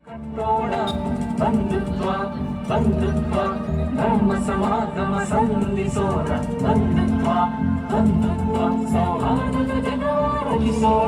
ಕಟ್ಟೋಣ ಬಂಧುತ್ವ ಬಂಧುತ್ವ ಧರ್ಮ ಸಮಾಗಮ ಸಂಧಿಸೋಣ ಬಂಧುತ್ವ ಬಂಧುತ್ವ ಸೌಹಾರ್ದದ ಜಗ ರಚಿಸೋಣ.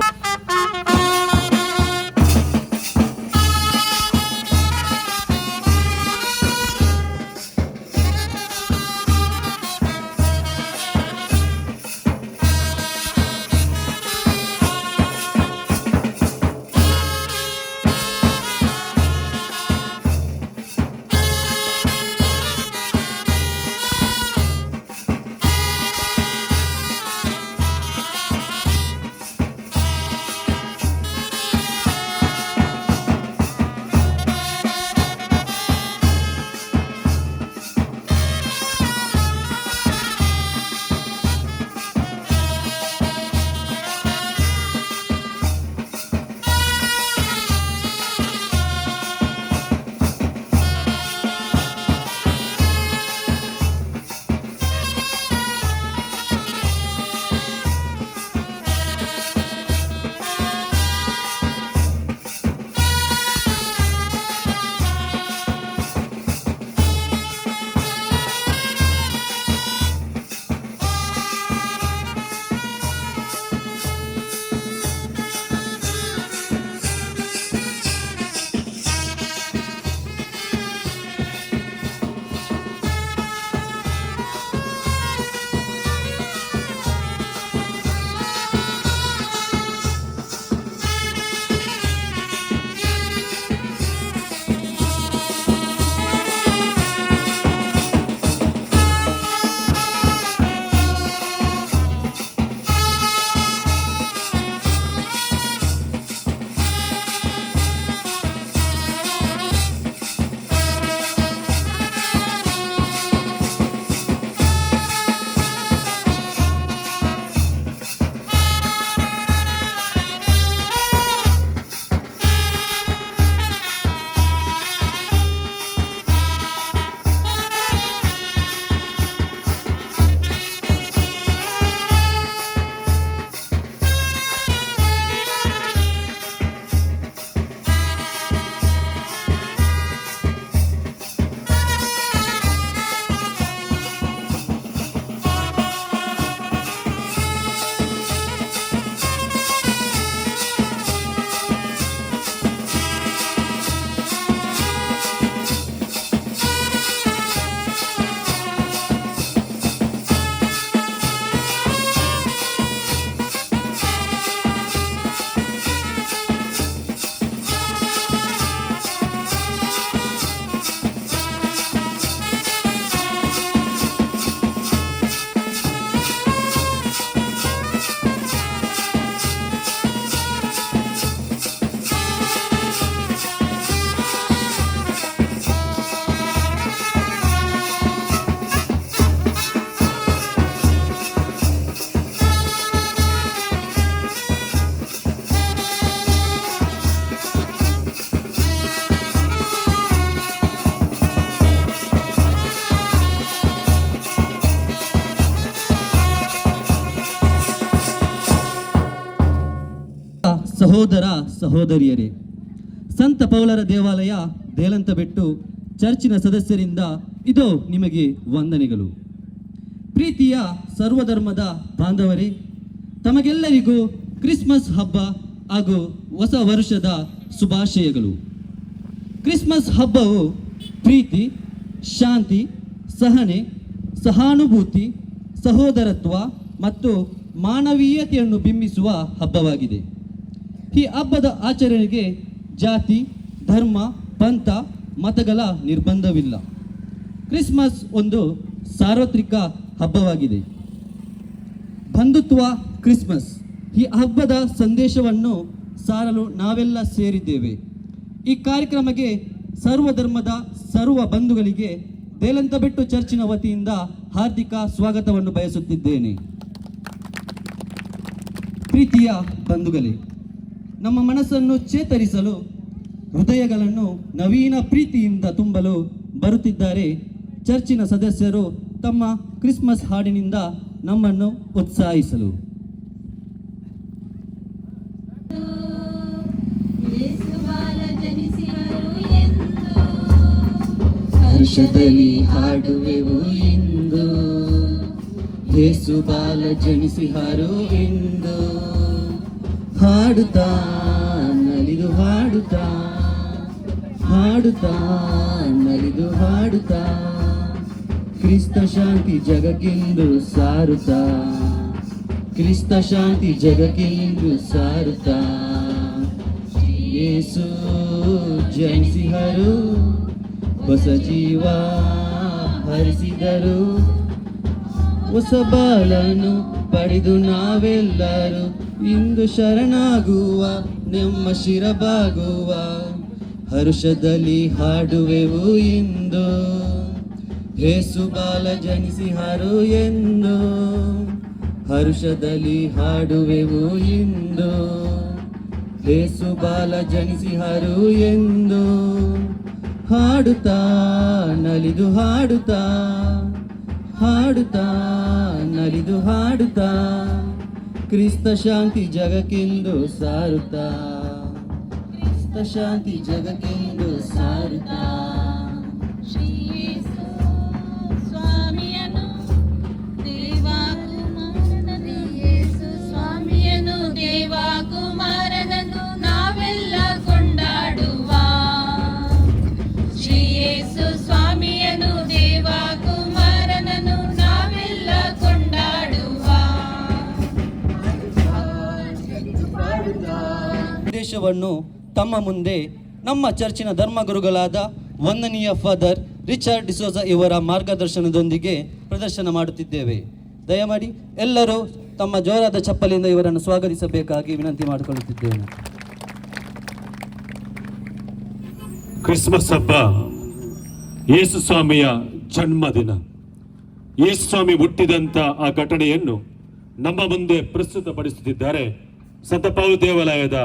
ಸಹೋದರ ಸಹೋದರಿಯರೇ, ಸಂತ ಪೌಲರ ದೇವಾಲಯ ದೇಲಂತಬೆಟ್ಟು ಚರ್ಚಿನ ಸದಸ್ಯರಿಂದ ಇದು ನಿಮಗೆ ವಂದನೆಗಳು. ಪ್ರೀತಿಯ ಸರ್ವಧರ್ಮದ ಬಾಂಧವರೇ, ತಮಗೆಲ್ಲರಿಗೂ ಕ್ರಿಸ್ಮಸ್ ಹಬ್ಬ ಹಾಗೂ ಹೊಸ ವರ್ಷದ ಶುಭಾಶಯಗಳು. ಕ್ರಿಸ್ಮಸ್ ಹಬ್ಬವು ಪ್ರೀತಿ, ಶಾಂತಿ, ಸಹನೆ, ಸಹಾನುಭೂತಿ, ಸಹೋದರತ್ವ ಮತ್ತು ಮಾನವೀಯತೆಯನ್ನು ಬಿಂಬಿಸುವ ಹಬ್ಬವಾಗಿದೆ. ಈ ಹಬ್ಬದ ಆಚರಣೆಗೆ ಜಾತಿ, ಧರ್ಮ, ಪಂಥ, ಮತಗಳ ನಿರ್ಬಂಧವಿಲ್ಲ. ಕ್ರಿಸ್ಮಸ್ ಒಂದು ಸಾರ್ವತ್ರಿಕ ಹಬ್ಬವಾಗಿದೆ. ಬಂಧುತ್ವ ಕ್ರಿಸ್ಮಸ್ ಈ ಹಬ್ಬದ ಸಂದೇಶವನ್ನು ಸಾರಲು ನಾವೆಲ್ಲ ಸೇರಿದ್ದೇವೆ. ಈ ಕಾರ್ಯಕ್ರಮಕ್ಕೆ ಸರ್ವಧರ್ಮದ ಸರ್ವ ಬಂಧುಗಳಿಗೆ ದೇಲಂತಬೆಟ್ಟು ಚರ್ಚಿನ ವತಿಯಿಂದ ಹಾರ್ದಿಕ ಸ್ವಾಗತವನ್ನು ಬಯಸುತ್ತಿದ್ದೇನೆ. ಪ್ರೀತಿಯ ಬಂಧುಗಳೇ, ನಮ್ಮ ಮನಸ್ಸನ್ನು ಚೇತರಿಸಲು, ಹೃದಯಗಳನ್ನು ನವೀನ ಪ್ರೀತಿಯಿಂದ ತುಂಬಲು ಬರುತ್ತಿದ್ದಾರೆ ಚರ್ಚಿನ ಸದಸ್ಯರು ತಮ್ಮ ಕ್ರಿಸ್ಮಸ್ ಹಾಡಿನಿಂದ ನಮ್ಮನ್ನು ಉತ್ಸಾಹಿಸಲು. ಯೇಸು ಬಾಲ ಜನಿಸಿದರು ಹರ್ಷದಲ್ಲಿ ಹಾಡುವೆವು ಇಂದು, ಯೇಸು ಬಾಲ ಜನಿಸಿ ಹಾರು ಎಂದು. ಹಾಡುತ್ತಾ ನಲಿದು ಹಾಡುತ್ತಾ, ಹಾಡುತ್ತಾ ನಲಿದು ಹಾಡುತ್ತಾ, ಕ್ರಿಸ್ತ ಶಾಂತಿ ಜಗಕ್ಕೆಂದು ಸಾರುತ್ತಾ, ಕ್ರಿಸ್ತ ಶಾಂತಿ ಜಗಕ್ಕೆಂದು ಸಾರುತ್ತಾ. ಯೇಸು ಜನಿಸಿಹರು, ಹೊಸ ಜೀವ ಹರಿಸಿದರು, ಹೊಸ ಬಾಳನ್ನು ಪಡೆದು ನಾವೆಲ್ಲರೂ ಇಂದು ಶರಣಾಗುವ, ನಮ್ಮ ಶಿರಬಾಗುವ. ಹರ್ಷದಲ್ಲಿ ಹಾಡುವೆವು ಇಂದು, ಯೇಸು ಬಾಲ ಜನಿಸಿಹರು ಎಂದು. ಹರ್ಷದಲ್ಲಿ ಹಾಡುವೆವು ಇಂದು, ಯೇಸು ಬಾಲ ಜನಿಸಿಹರು ಎಂದು. ಹಾಡುತ್ತಾ ನಲಿದು ಹಾಡುತ್ತಾ, ಹಾಡುತ್ತಾ ನಲಿದು ಹಾಡುತ್ತಾ, ಕ್ರಿಸ್ತ ಶಾಂತಿ ಜಗಕ್ಕೆಂದು ಸಾರುತ್ತಾ, ಕ್ರಿಸ್ತ ಶಾಂತಿ ಜಗಕ್ಕೆಂದು ಸಾರುತ್ತಾ. ದೇವಕುಮಾರನನ್ನು ನಾವೆಲ್ಲ ಕೊಂಡಾಡುವ, ಶ್ರೀ ಯೇಸು ಸ್ವಾಮಿಯನು ದೇವಕುಮಾರನನ್ನು ನಾವೆಲ್ಲ ಕೊಂಡಾಡುವ. ಸಂದೇಶವನ್ನು ತಮ್ಮ ಮುಂದೆ ನಮ್ಮ ಚರ್ಚಿನ ಧರ್ಮಗುರುಗಳಾದ ವಂದನೀಯ ಫಾದರ್ ರಿಚರ್ಡ್ ಡಿಸೋಜ ಇವರ ಮಾರ್ಗದರ್ಶನದೊಂದಿಗೆ ಪ್ರದರ್ಶನ ಮಾಡುತ್ತಿದ್ದೇವೆ. ದಯಮಾಡಿ ಎಲ್ಲರೂ ತಮ್ಮ ಜೋರಾದ ಚಪ್ಪಲಿಯಿಂದ ಇವರನ್ನು ಸ್ವಾಗತಿಸಬೇಕಾಗಿ ವಿನಂತಿ ಮಾಡಿಕೊಳ್ಳುತ್ತಿದ್ದೇನೆ. ಕ್ರಿಸ್ಮಸ್ ಹಬ್ಬ ಯೇಸು ಸ್ವಾಮಿಯ ಜನ್ಮದಿನ. ಯೇಸು ಸ್ವಾಮಿ ಹುಟ್ಟಿದಂಥ ಆ ಘಟನೆಯನ್ನು ನಮ್ಮ ಮುಂದೆ ಪ್ರಸ್ತುತಪಡಿಸುತ್ತಿದ್ದಾರೆ ಸಂತ ಪೌಲ್ ದೇವಾಲಯದ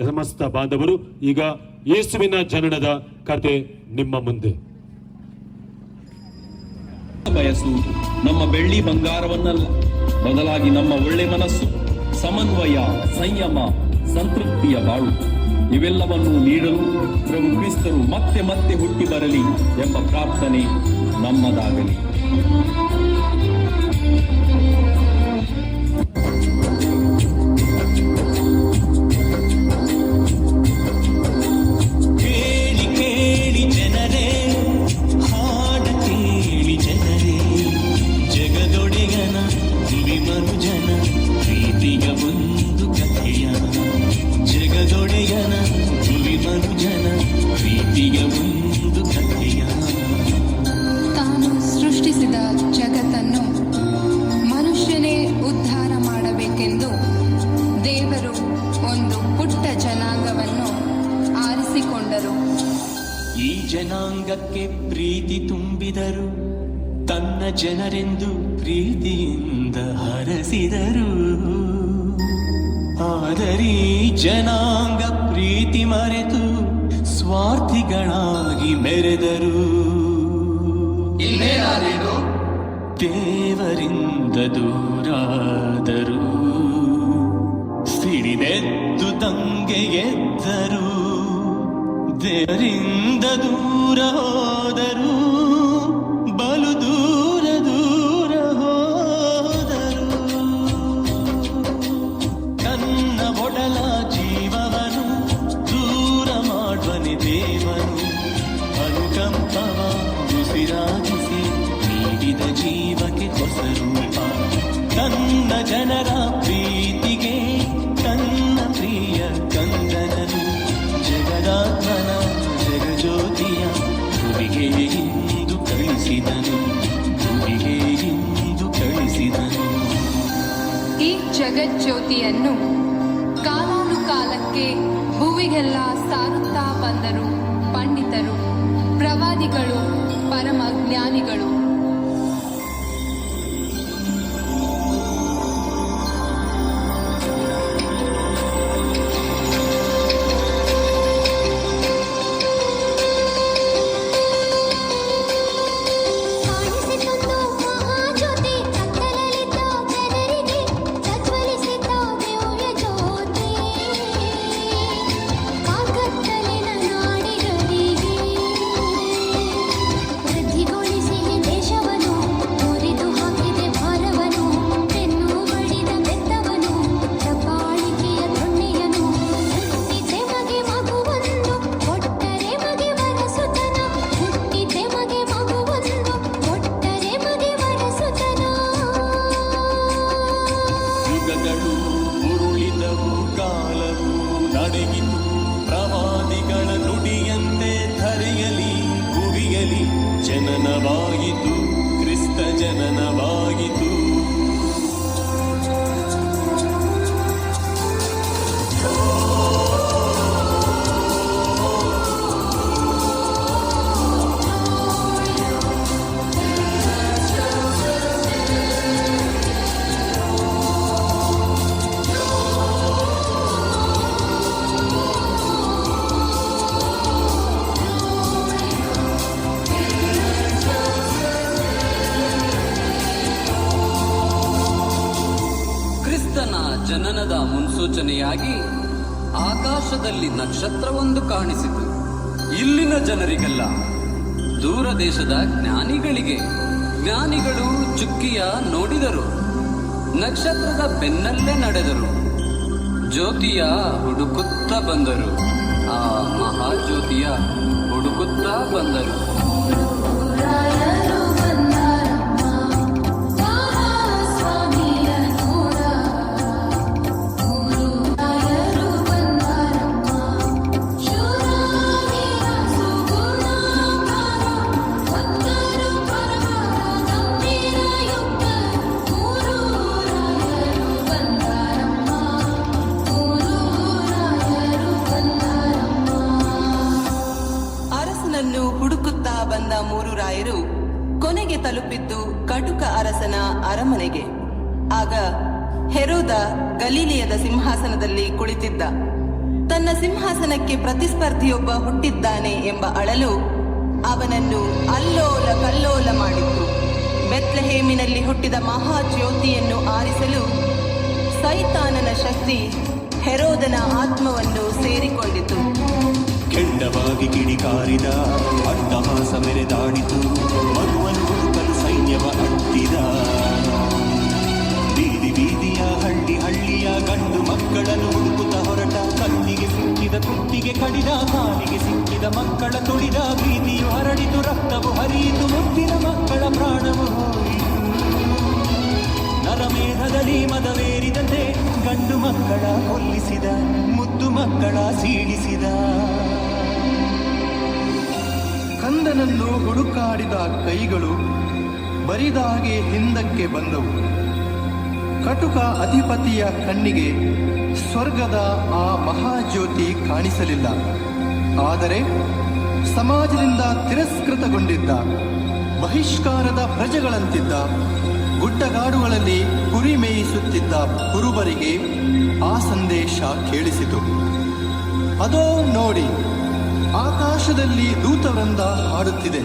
ಸಮಸ್ತ ಬಾಂಧವರು. ಈಗ ಯೇಸುವಿನ ಜನನದ ಕತೆ ನಿಮ್ಮ ಮುಂದೆ. ಬಯಸು ನಮ್ಮ ಬೆಳ್ಳಿ ಬಂಗಾರವನ್ನಲ್ಲ, ಬದಲಾಗಿ ನಮ್ಮ ಒಳ್ಳೆ ಮನಸ್ಸು, ಸಮನ್ವಯ, ಸಂಯಮ, ಸಂತೃಪ್ತಿಯ ಬಾಳು ಇವೆಲ್ಲವನ್ನು ನೀಡಲು ಪ್ರಭು ಕ್ರಿಸ್ತರು ಮತ್ತೆ ಮತ್ತೆ ಹುಟ್ಟಿ ಬರಲಿ ಎಂಬ ಪ್ರಾರ್ಥನೆ ನಮ್ಮದಾಗಲಿ. ತಾನು ಸೃಷ್ಟಿಸಿದ ಜಗತ್ತನ್ನು ಮನುಷ್ಯನೇ ಉದ್ಧಾರ ಮಾಡಬೇಕೆಂದು ದೇವರು ಒಂದು ಪುಟ್ಟ ಜನಾಂಗವನ್ನು ಆರಿಸಿಕೊಂಡರು. ಈ ಜನಾಂಗಕ್ಕೆ ಪ್ರೀತಿ ತುಂಬಿದರು, ತನ್ನ ಜನರೆಂದು ಪ್ರೀತಿಯಿಂದ ಹರಸಿದರು. ಆದರೀ ಜನಾಂಗ ಪ್ರೀತಿ ಮರೆತು ಸ್ವಾರ್ಥಿಗಳಾಗಿ ಮೆರೆದರು. ದೇವರಿಂದ ದೂರಾದರು, ಸಿಡಿದೆದ್ದು ದಂಗೆ ಗೆದ್ದರು. ದೇವರಿಂದ ದೂರ ಹೋದರು, ಬಲು ದೂರ ದೂರ ಹೋದರು. ತನ್ನ ಒಡಲ ಜೀವವನ್ನು ದೂರ ಮಾಡುವನೆ ದೇವನು, ಅನುಕಂಪವ ಉಸಿರಾಗಿಸಿ ನೀಡಿದ ಜೀವಕ್ಕೆ ಹೊಸ ರೂಪ. ತನ್ನ ಜನರ ಪ್ರೀತಿಗೆ ತನ್ನ ಪ್ರಿಯ ಕಂದನನು, ಜಗದಾತ್ಮನ ಜಗಜ್ಯೋತಿಯ ಭುವಿಗೆ ಇಂದು ಕಳಿಸಿದನು, ಭುವಿಗೆ ಇಂದು ಕಳಿಸಿದನು. ಈ ಜಗಜ್ಯೋತಿಯನ್ನು ಕಾಲಾನುಕಾಲಕ್ಕೆ ಭುವಿಗೆಲ್ಲ ಸಾರುತ್ತಾ ಬಂದರು ಪಂಡಿತರು, ಪ್ರವಾದಿಗಳು, ಪರಮ ಜ್ಞಾನಿಗಳು. ಕತ್ತಲಿನ ನಾಡಿಗರಿಗೆ ಅಡಗಿತು. ಪ್ರವಾದಿಗಳ ನುಡಿಯಂತೆ ಧರೆಯಲಿ ಭುವಿಯಲಿ ಜನನವಾಯಿತು, ಕ್ರಿಸ್ತ ಜನನವಾಯಿತು. ಕ್ರಿಸ್ತನ ಜನನದ ಮುನ್ಸೂಚನೆಯಾಗಿ ಆಕಾಶದಲ್ಲಿ ನಕ್ಷತ್ರವೊಂದು ಕಾಣಿಸಿತು. ಇಲ್ಲಿನ ಜನರಿಗೆಲ್ಲ, ದೂರ ದೇಶದ ಜ್ಞಾನಿಗಳು ಚುಕ್ಕಿಯ ನೋಡಿದರು, ನಕ್ಷತ್ರದ ಬೆನ್ನಲ್ಲೇ ನಡೆದರು, ಜ್ಯೋತಿಯ ಹುಡುಕುತ್ತಾ ಬಂದರು, ಆ ಮಹಾಜ್ಯೋತಿಯ ಹುಡುಕುತ್ತಾ ಬಂದರು. ಅರಸನನ್ನು ಹುಡುಕುತ್ತಾ ಬಂದ ಮೂರು ರಾಯರು ಕೊನೆಗೆ ತಲುಪಿದ್ದು ಕಟುಕ ಅರಸನ ಅರಮನೆಗೆ. ಆಗ ಹೆರೋದ ಗಲೀಲಿಯದ ಸಿಂಹಾಸನದಲ್ಲಿ ಕುಳಿತಿದ್ದ. ತನ್ನ ಸಿಂಹಾಸನಕ್ಕೆ ಪ್ರತಿಸ್ಪರ್ಧಿಯೊಬ್ಬ ಹುಟ್ಟಿದ್ದಾನೆ ಎಂಬ ಅಳಲು ಅವನನ್ನು ಅಲ್ಲೋಲ ಕಲ್ಲೋಲ ಮಾಡಿತ್ತು. ಬೆತ್ಲೆಹೇಮಿನಲ್ಲಿ ಹುಟ್ಟಿದ ಮಹಾಜ್ಯೋತಿಯನ್ನು ಆರಿಸಲು ಸೈತಾನನ ಶಕ್ತಿ ಹೆರೋದನ ಆತ್ಮವನ್ನು ಸೇರಿಕೊಂಡಿತು. ಕೆಂಡವಾಗಿ ಕಿಡಿಕಾರಿದ, ಅಟ್ಟಹಾಸ ಮೆರೆದಾಡಿತು, ಮಗುವನ್ನು ಹುಡುಕಲು ಸೈನ್ಯವ ಅಟ್ಟಿದ. ಬೀದಿ ಬೀದಿಯ ಹಳ್ಳಿಯ ಗಂಡು ಮಕ್ಕಳನ್ನು ಹುಡುಕುತ್ತ ಹೊರಟ, ಕತ್ತಿಗೆ ಸಿಕ್ಕಿದ ಕುತ್ತಿಗೆ ಕಡಿದ, ಕಾಲಿಗೆ ಸಿಕ್ಕಿದ ಮಕ್ಕಳ ತುಳಿದ. ಬೀದಿಯು ಹರಡಿತು, ರಕ್ತವು ಹರಿಯಿತು, ಮುದ್ದಿನ ಮಕ್ಕಳ ಪ್ರಾಣವು ಹೋಯಿತು. ನರಮೇಧದಲ್ಲಿ ಮದವೇರಿದಂತೆ ಗಂಡು ಮಕ್ಕಳ ಕೊಲ್ಲಿಸಿದ, ಮುದ್ದು ಮಕ್ಕಳ ಸೀಳಿಸಿದ. ಕಂದನನ್ನು ಹುಡುಕಾಡಿದ ಕೈಗಳು ಬರಿದಾಗೆ ಹಿಂದಕ್ಕೆ ಬಂದವು. ಕಟುಕ ಅಧಿಪತಿಯ ಕಣ್ಣಿಗೆ ಸ್ವರ್ಗದ ಆ ಮಹಾಜ್ಯೋತಿ ಕಾಣಿಸಲಿಲ್ಲ. ಆದರೆ ಸಮಾಜದಿಂದ ತಿರಸ್ಕೃತಗೊಂಡಿದ್ದ, ಬಹಿಷ್ಕಾರದ ಪ್ರಜೆಗಳಂತಿದ್ದ, ಗುಡ್ಡಗಾಡುಗಳಲ್ಲಿ ಕುರಿ ಮೇಯಿಸುತ್ತಿದ್ದ ಕುರುಬರಿಗೆ ಆ ಸಂದೇಶ ಕೇಳಿಸಿತು. ಅದೋ ನೋಡಿ, ಆಕಾಶದಲ್ಲಿ ದೂತವೃಂದ ಹಾಡುತ್ತಿದೆ,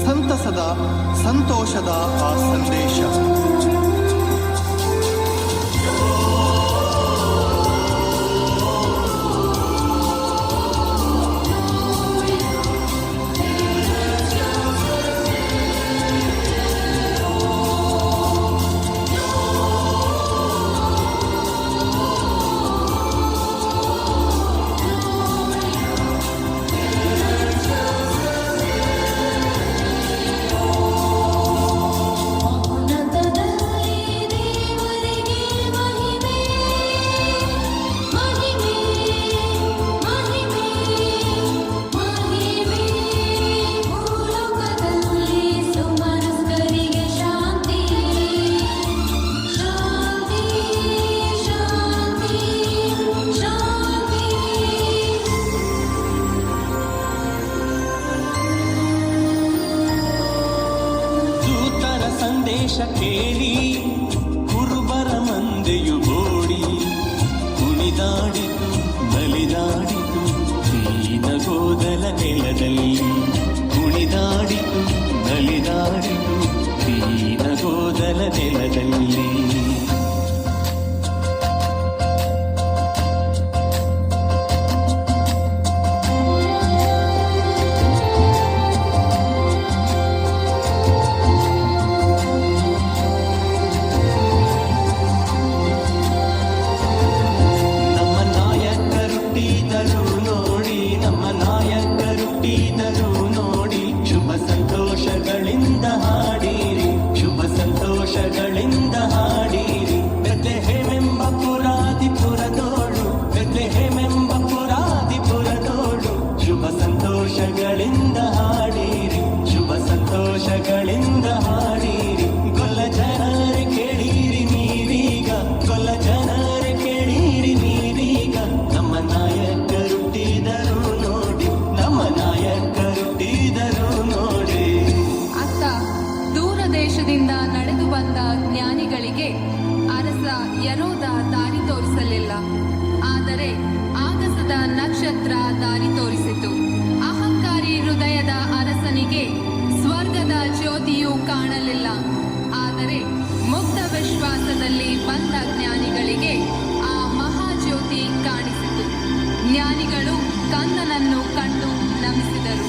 ಸಂತಸದ ಸಂತೋಷದ ಆ ಸಂದೇಶ. ಸಂದೇಶ ಕೇಳಿ ಕುರುಬರ ಮಂದೆಯು ಓಡಿ ಕುಣಿದಾಡಿತು, ನಲಿದಾಡಿತು ದೀನಗೋದಲ ನೆಲದಲ್ಲಿ. ಕುಣಿದಾಡಿತು, ನಲಿದಾಡಿತು ದೀನಗೋದಲ ನೆಲದಲ್ಲಿ. ನೋಡಿ ಶುಭ ಸಂತೋಷಗಳಿಂದ ಹಾಡಿರಿ, ಶುಭ ಸಂತೋಷಗಳಿಂದ ಹಾಡಿರಿ. ನಕ್ಷತ್ರ ದಾರಿ ತೋರಿಸಿತು. ಅಹಂಕಾರಿ ಹೃದಯದ ಅರಸನಿಗೆ ಸ್ವರ್ಗದ ಜ್ಯೋತಿಯು ಕಾಣಲಿಲ್ಲ. ಆದರೆ ಮುಕ್ತ ವಿಶ್ವಾಸದಲ್ಲಿ ಬಂದ ಜ್ಞಾನಿಗಳಿಗೆ ಆ ಮಹಾಜ್ಯೋತಿ ಕಾಣಿಸಿತು. ಜ್ಞಾನಿಗಳು ಕಂದನನ್ನು ಕಂಡು ನಮಿಸಿದರು.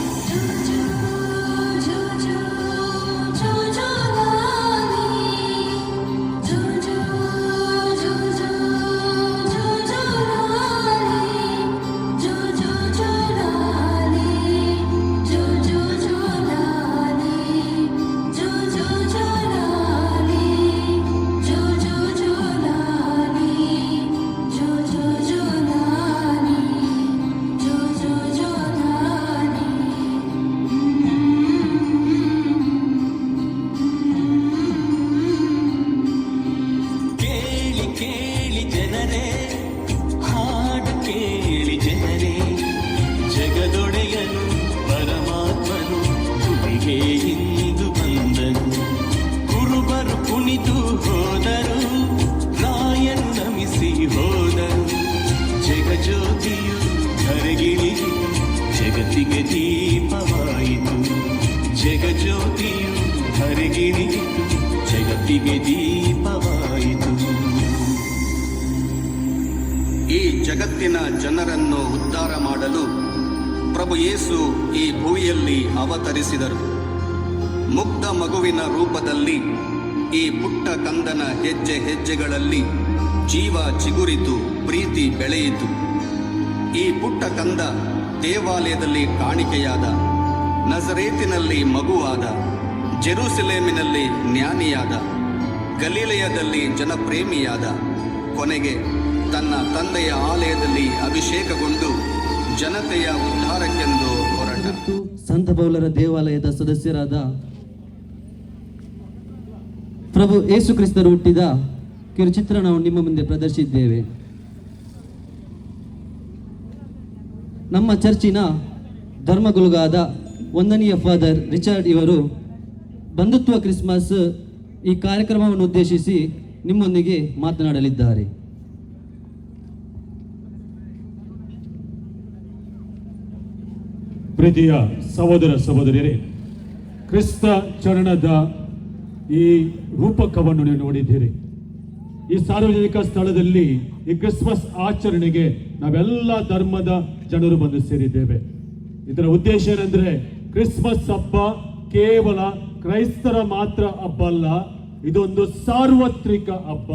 ಕೇಳಿ ಕೇಳಿ ಜನರೇ, ಹಾಡು ಕೇಳಿ ಜನರೇ, ಜಗದೊಡೆಯನು ಪರಮಾತ್ಮನು ಭೂಮಿಗೆ ಇಂದು ಬಂದನು. ಕುರುಬರು ಕುಣಿದು ಹೋದರು, ರಾಯನು ನಮಿಸಿ ಹೋದರು. ಜಗಜ್ಯೋತಿಯು ಧರೆಗಿಳಿದು ಜಗತ್ತಿಗೆ ದೀಪವಾಯಿತು. ಜಗಜ್ಯೋತಿಯು ಧರೆಗಿಳಿದು ಜಗತ್ತಿಗೆ ದೀಪವಾಯಿತು. ಈ ಜಗತ್ತಿನ ಜನರನ್ನು ಉದ್ಧಾರ ಮಾಡಲು ಪ್ರಭು ಯೇಸು ಈ ಭೂಮಿಯಲ್ಲಿ ಅವತರಿಸಿದರು. ಮುಗ್ಧ ಮಗುವಿನ ರೂಪದಲ್ಲಿ ಈ ಪುಟ್ಟ ಕಂದನ ಹೆಜ್ಜೆ ಹೆಜ್ಜೆಗಳಲ್ಲಿ ಜೀವ ಚಿಗುರಿತು, ಪ್ರೀತಿ ಬೆಳೆಯಿತು. ಈ ಪುಟ್ಟ ಕಂದ ದೇವಾಲಯದಲ್ಲಿ ಕಾಣಿಕೆಯಾದ, ನಜರೇತಿನಲ್ಲಿ ಮಗುವಾದ, ಜೆರೂಸಲೇಮಿನಲ್ಲಿ ಜ್ಞಾನಿಯಾದ, ಗಲಿಲಯದಲ್ಲಿ ಜನಪ್ರೇಮಿಯಾದ, ಕೊನೆಗೆ ತನ್ನ ತಂದೆಯ ಆಲಯದಲ್ಲಿ ಅಭಿಷೇಕಗೊಂಡು ಜನತೆಯ ಉದ್ಧಾರಕ್ಕೆಂದು ಹೊರಟ. ಮತ್ತು ಸಂತ ಪೌಲರ ದೇವಾಲಯದ ಸದಸ್ಯರಾದ ಪ್ರಭು ಯೇಸು ಕ್ರಿಸ್ತರು ಹುಟ್ಟಿದ ಕಿರುಚಿತ್ರಣವನ್ನು ನಿಮ್ಮ ಮುಂದೆ ಪ್ರದರ್ಶಿಸಿದ್ದೇವೆ. ನಮ್ಮ ಚರ್ಚಿನ ಧರ್ಮಗುರುಗಾದ ವಂದನೀಯ ಫಾದರ್ ರಿಚರ್ಡ್ ಇವರು ಬಂಧುತ್ವ ಕ್ರಿಸ್ಮಸ್ ಈ ಕಾರ್ಯಕ್ರಮವನ್ನು ಉದ್ದೇಶಿಸಿ ನಿಮ್ಮೊಂದಿಗೆ ಮಾತನಾಡಲಿದ್ದಾರೆ. ಪ್ರೀತಿಯ ಸಹೋದರ ಸಹೋದರಿಯರೇ, ಕ್ರಿಸ್ತ ಚರಣದ ಈ ರೂಪಕವನ್ನು ನೀವು ನೋಡಿದ್ದೀರಿ. ಈ ಸಾರ್ವಜನಿಕ ಸ್ಥಳದಲ್ಲಿ ಈ ಕ್ರಿಸ್ಮಸ್ ಆಚರಣೆಗೆ ನಾವೆಲ್ಲ ಧರ್ಮದ ಜನರು ಬಂದು ಸೇರಿದ್ದೇವೆ. ಇದರ ಉದ್ದೇಶ ಏನಂದ್ರೆ, ಕ್ರಿಸ್ಮಸ್ ಹಬ್ಬ ಕೇವಲ ಕ್ರೈಸ್ತರ ಮಾತ್ರ ಹಬ್ಬ ಅಲ್ಲ, ಇದೊಂದು ಸಾರ್ವತ್ರಿಕ ಹಬ್ಬ.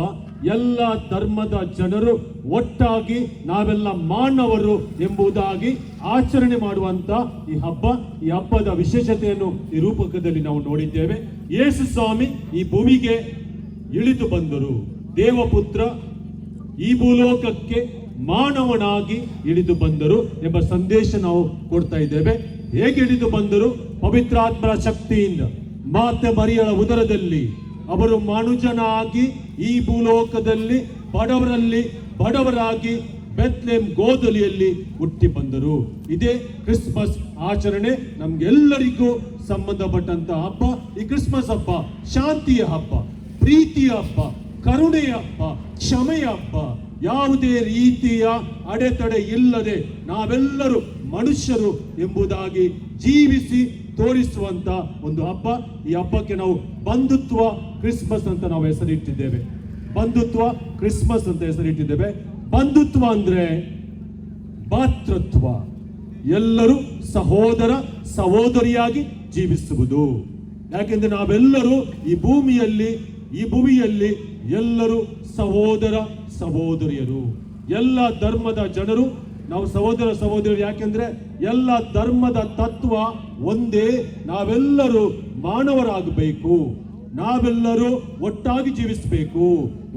ಎಲ್ಲ ಧರ್ಮದ ಜನರು ಒಟ್ಟಾಗಿ ನಾವೆಲ್ಲ ಮಾನವರು ಎಂಬುದಾಗಿ ಆಚರಣೆ ಮಾಡುವಂತ ಈ ಹಬ್ಬದ ವಿಶೇಷತೆಯನ್ನು ಈ ರೂಪಕದಲ್ಲಿ ನಾವು ನೋಡಿದ್ದೇವೆ. ಯೇಸು ಸ್ವಾಮಿ ಈ ಭೂಮಿಗೆ ಇಳಿದು ಬಂದರು. ದೇವಪುತ್ರ ಈ ಭೂಲೋಕಕ್ಕೆ ಮಾನವನಾಗಿ ಇಳಿದು ಬಂದರು ಎಂಬ ಸಂದೇಶ ನಾವು ಕೊಡ್ತಾ ಇದ್ದೇವೆ. ಹೇಗೆ ಇಳಿದು ಬಂದರು? ಪವಿತ್ರಾತ್ಮರ ಶಕ್ತಿಯಿಂದ. ಮಾತೆ ಮರಿಯಳ ಉದರದಲ್ಲಿ ಅವರು ಮನುಜನಾಗಿ ಈ ಭೂಲೋಕದಲ್ಲಿ ಬಡವರಲ್ಲಿ ಬಡವರಾಗಿ ಬೆತ್ಲೆಹೇಮ್ ಗೋದಲಿಯಲ್ಲಿ ಹುಟ್ಟಿ ಬಂದರು. ಇದೇ ಕ್ರಿಸ್ಮಸ್ ಆಚರಣೆ ನಮ್ಗೆಲ್ಲರಿಗೂ ಸಂಬಂಧಪಟ್ಟಂತ ಹಬ್ಬ. ಈ ಕ್ರಿಸ್ಮಸ್ ಹಬ್ಬ ಶಾಂತಿಯ ಹಬ್ಬ, ಪ್ರೀತಿಯ ಹಬ್ಬ, ಕರುಣೆಯ ಹಬ್ಬ, ಕ್ಷಮೆಯ ಹಬ್ಬ. ಯಾವುದೇ ರೀತಿಯ ಅಡೆತಡೆ ಇಲ್ಲದೆ ನಾವೆಲ್ಲರೂ ಮನುಷ್ಯರು ಎಂಬುದಾಗಿ ಜೀವಿಸಿ ತೋರಿಸುವಂತ ಒಂದು ಹಬ್ಬ. ಈ ಹಬ್ಬಕ್ಕೆ ನಾವು ಬಂಧುತ್ವ ಕ್ರಿಸ್ಮಸ್ ಅಂತ ನಾವು ಹೆಸರಿಟ್ಟಿದ್ದೇವೆ. ಬಂಧುತ್ವ ಕ್ರಿಸ್ಮಸ್ ಅಂತ ಹೆಸರಿಟ್ಟಿದ್ದೇವೆ. ಬಂಧುತ್ವ ಅಂದ್ರೆ ಭಾತೃತ್ವ, ಎಲ್ಲರೂ ಸಹೋದರ ಸಹೋದರಿಯಾಗಿ ಜೀವಿಸುವುದು. ಯಾಕೆಂದ್ರೆ ನಾವೆಲ್ಲರೂ ಈ ಭೂಮಿಯಲ್ಲಿ ಎಲ್ಲರೂ ಸಹೋದರ ಸಹೋದರಿಯರು, ಎಲ್ಲ ಧರ್ಮದ ಜನರು ನಾವು ಸಹೋದರ ಸಹೋದರಿಯರು. ಯಾಕೆಂದ್ರೆ ಎಲ್ಲ ಧರ್ಮದ ತತ್ವ ಒಂದೇ, ನಾವೆಲ್ಲರೂ ಮಾನವರಾಗಬೇಕು, ನಾವೆಲ್ಲರೂ ಒಟ್ಟಾಗಿ ಜೀವಿಸಬೇಕು.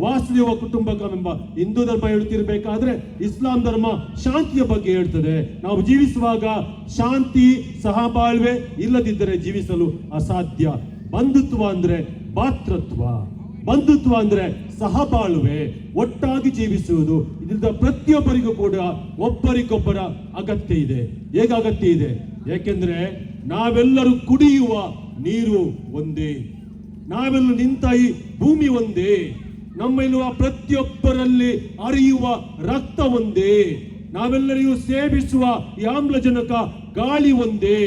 ವಾಸುದೇವ ಕುಟುಂಬಕವೆಂಬ ಹಿಂದೂ ಧರ್ಮ ಹೇಳ್ತಿರ್ಬೇಕಾದ್ರೆ ಇಸ್ಲಾಂ ಧರ್ಮ ಶಾಂತಿಯ ಬಗ್ಗೆ ಹೇಳ್ತದೆ. ನಾವು ಜೀವಿಸುವಾಗ ಶಾಂತಿ ಸಹಬಾಳ್ವೆ ಇಲ್ಲದಿದ್ದರೆ ಜೀವಿಸಲು ಅಸಾಧ್ಯ. ಬಂಧುತ್ವ ಅಂದ್ರೆ ಭಾತೃತ್ವ, ಬಂಧುತ್ವ ಅಂದ್ರೆ ಸಹಬಾಳುವೆ, ಒಟ್ಟಾಗಿ ಜೀವಿಸುವುದು. ಇದರಿಂದ ಪ್ರತಿಯೊಬ್ಬರಿಗೂ ಕೂಡ ಒಬ್ಬರಿಗೊಬ್ಬರ ಅಗತ್ಯ ಇದೆ. ಹೇಗೆ ಅಗತ್ಯ ಇದೆ? ಏಕೆಂದ್ರೆ ನಾವೆಲ್ಲರೂ ಕುಡಿಯುವ ನೀರು ಒಂದೇ, ನಾವೆಲ್ಲರೂ ನಿಂತ ಈ ಭೂಮಿ ಒಂದೇ, ನಮ್ಮೆಲ್ಲುವ ಪ್ರತಿಯೊಬ್ಬರಲ್ಲಿ ಹರಿಯುವ ರಕ್ತ ಒಂದೇ. ನಾವೆಲ್ಲರಿಗೂ ಸೇವಿಸುವ ಈ ಆಮ್ಲಜನಕ ಗಾಳಿ ಒಂದೇ.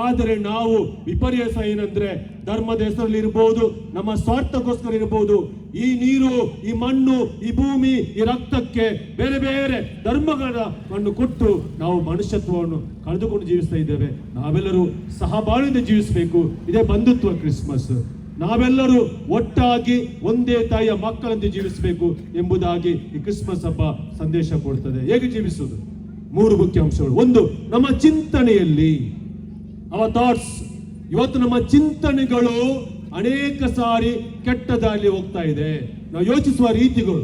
ಆದರೆ ನಾವು ವಿಪರ್ಯಾಸ ಏನಂದ್ರೆ ಧರ್ಮದ ಹೆಸರಲ್ಲಿ ಇರಬಹುದು, ನಮ್ಮ ಸ್ವಾರ್ಥಕ್ಕೋಸ್ಕರ ಇರಬಹುದು, ಈ ನೀರು, ಈ ಮಣ್ಣು, ಈ ಭೂಮಿ, ಈ ರಕ್ತಕ್ಕೆ ಬೇರೆ ಬೇರೆ ಧರ್ಮಗಳನ್ನು ಕೊಟ್ಟು ನಾವು ಮನುಷ್ಯತ್ವವನ್ನು ಕಳೆದುಕೊಂಡು ಜೀವಿಸ್ತಾ ಇದ್ದೇವೆ. ನಾವೆಲ್ಲರೂ ಸಹಬಾಳ್ವೆಯಿಂದ ಜೀವಿಸಬೇಕು. ಇದೇ ಬಂಧುತ್ವ ಕ್ರಿಸ್ಮಸ್. ನಾವೆಲ್ಲರೂ ಒಟ್ಟಾಗಿ ಒಂದೇ ತಾಯಿಯ ಮಕ್ಕಳಂತೆ ಜೀವಿಸಬೇಕು ಎಂಬುದಾಗಿ ಈ ಕ್ರಿಸ್ಮಸ್ ಹಬ್ಬ ಸಂದೇಶ ಕೊಡ್ತದೆ. ಹೇಗೆ ಜೀವಿಸುವುದು? 3 ಮುಖ್ಯ ಅಂಶಗಳು. ಒಂದು, ನಮ್ಮ ಚಿಂತನೆಯಲ್ಲಿ, ಅವರ್ ಥಾಟ್ಸ್. ಇವತ್ತು ನಮ್ಮ ಚಿಂತನೆಗಳು ಅನೇಕ ಸಾರಿ ಕೆಟ್ಟ ದಾರಿಯಲ್ಲಿ ಹೋಗ್ತಾ ಇದೆ. ನಾವು ಯೋಚಿಸುವ ರೀತಿಗಳು,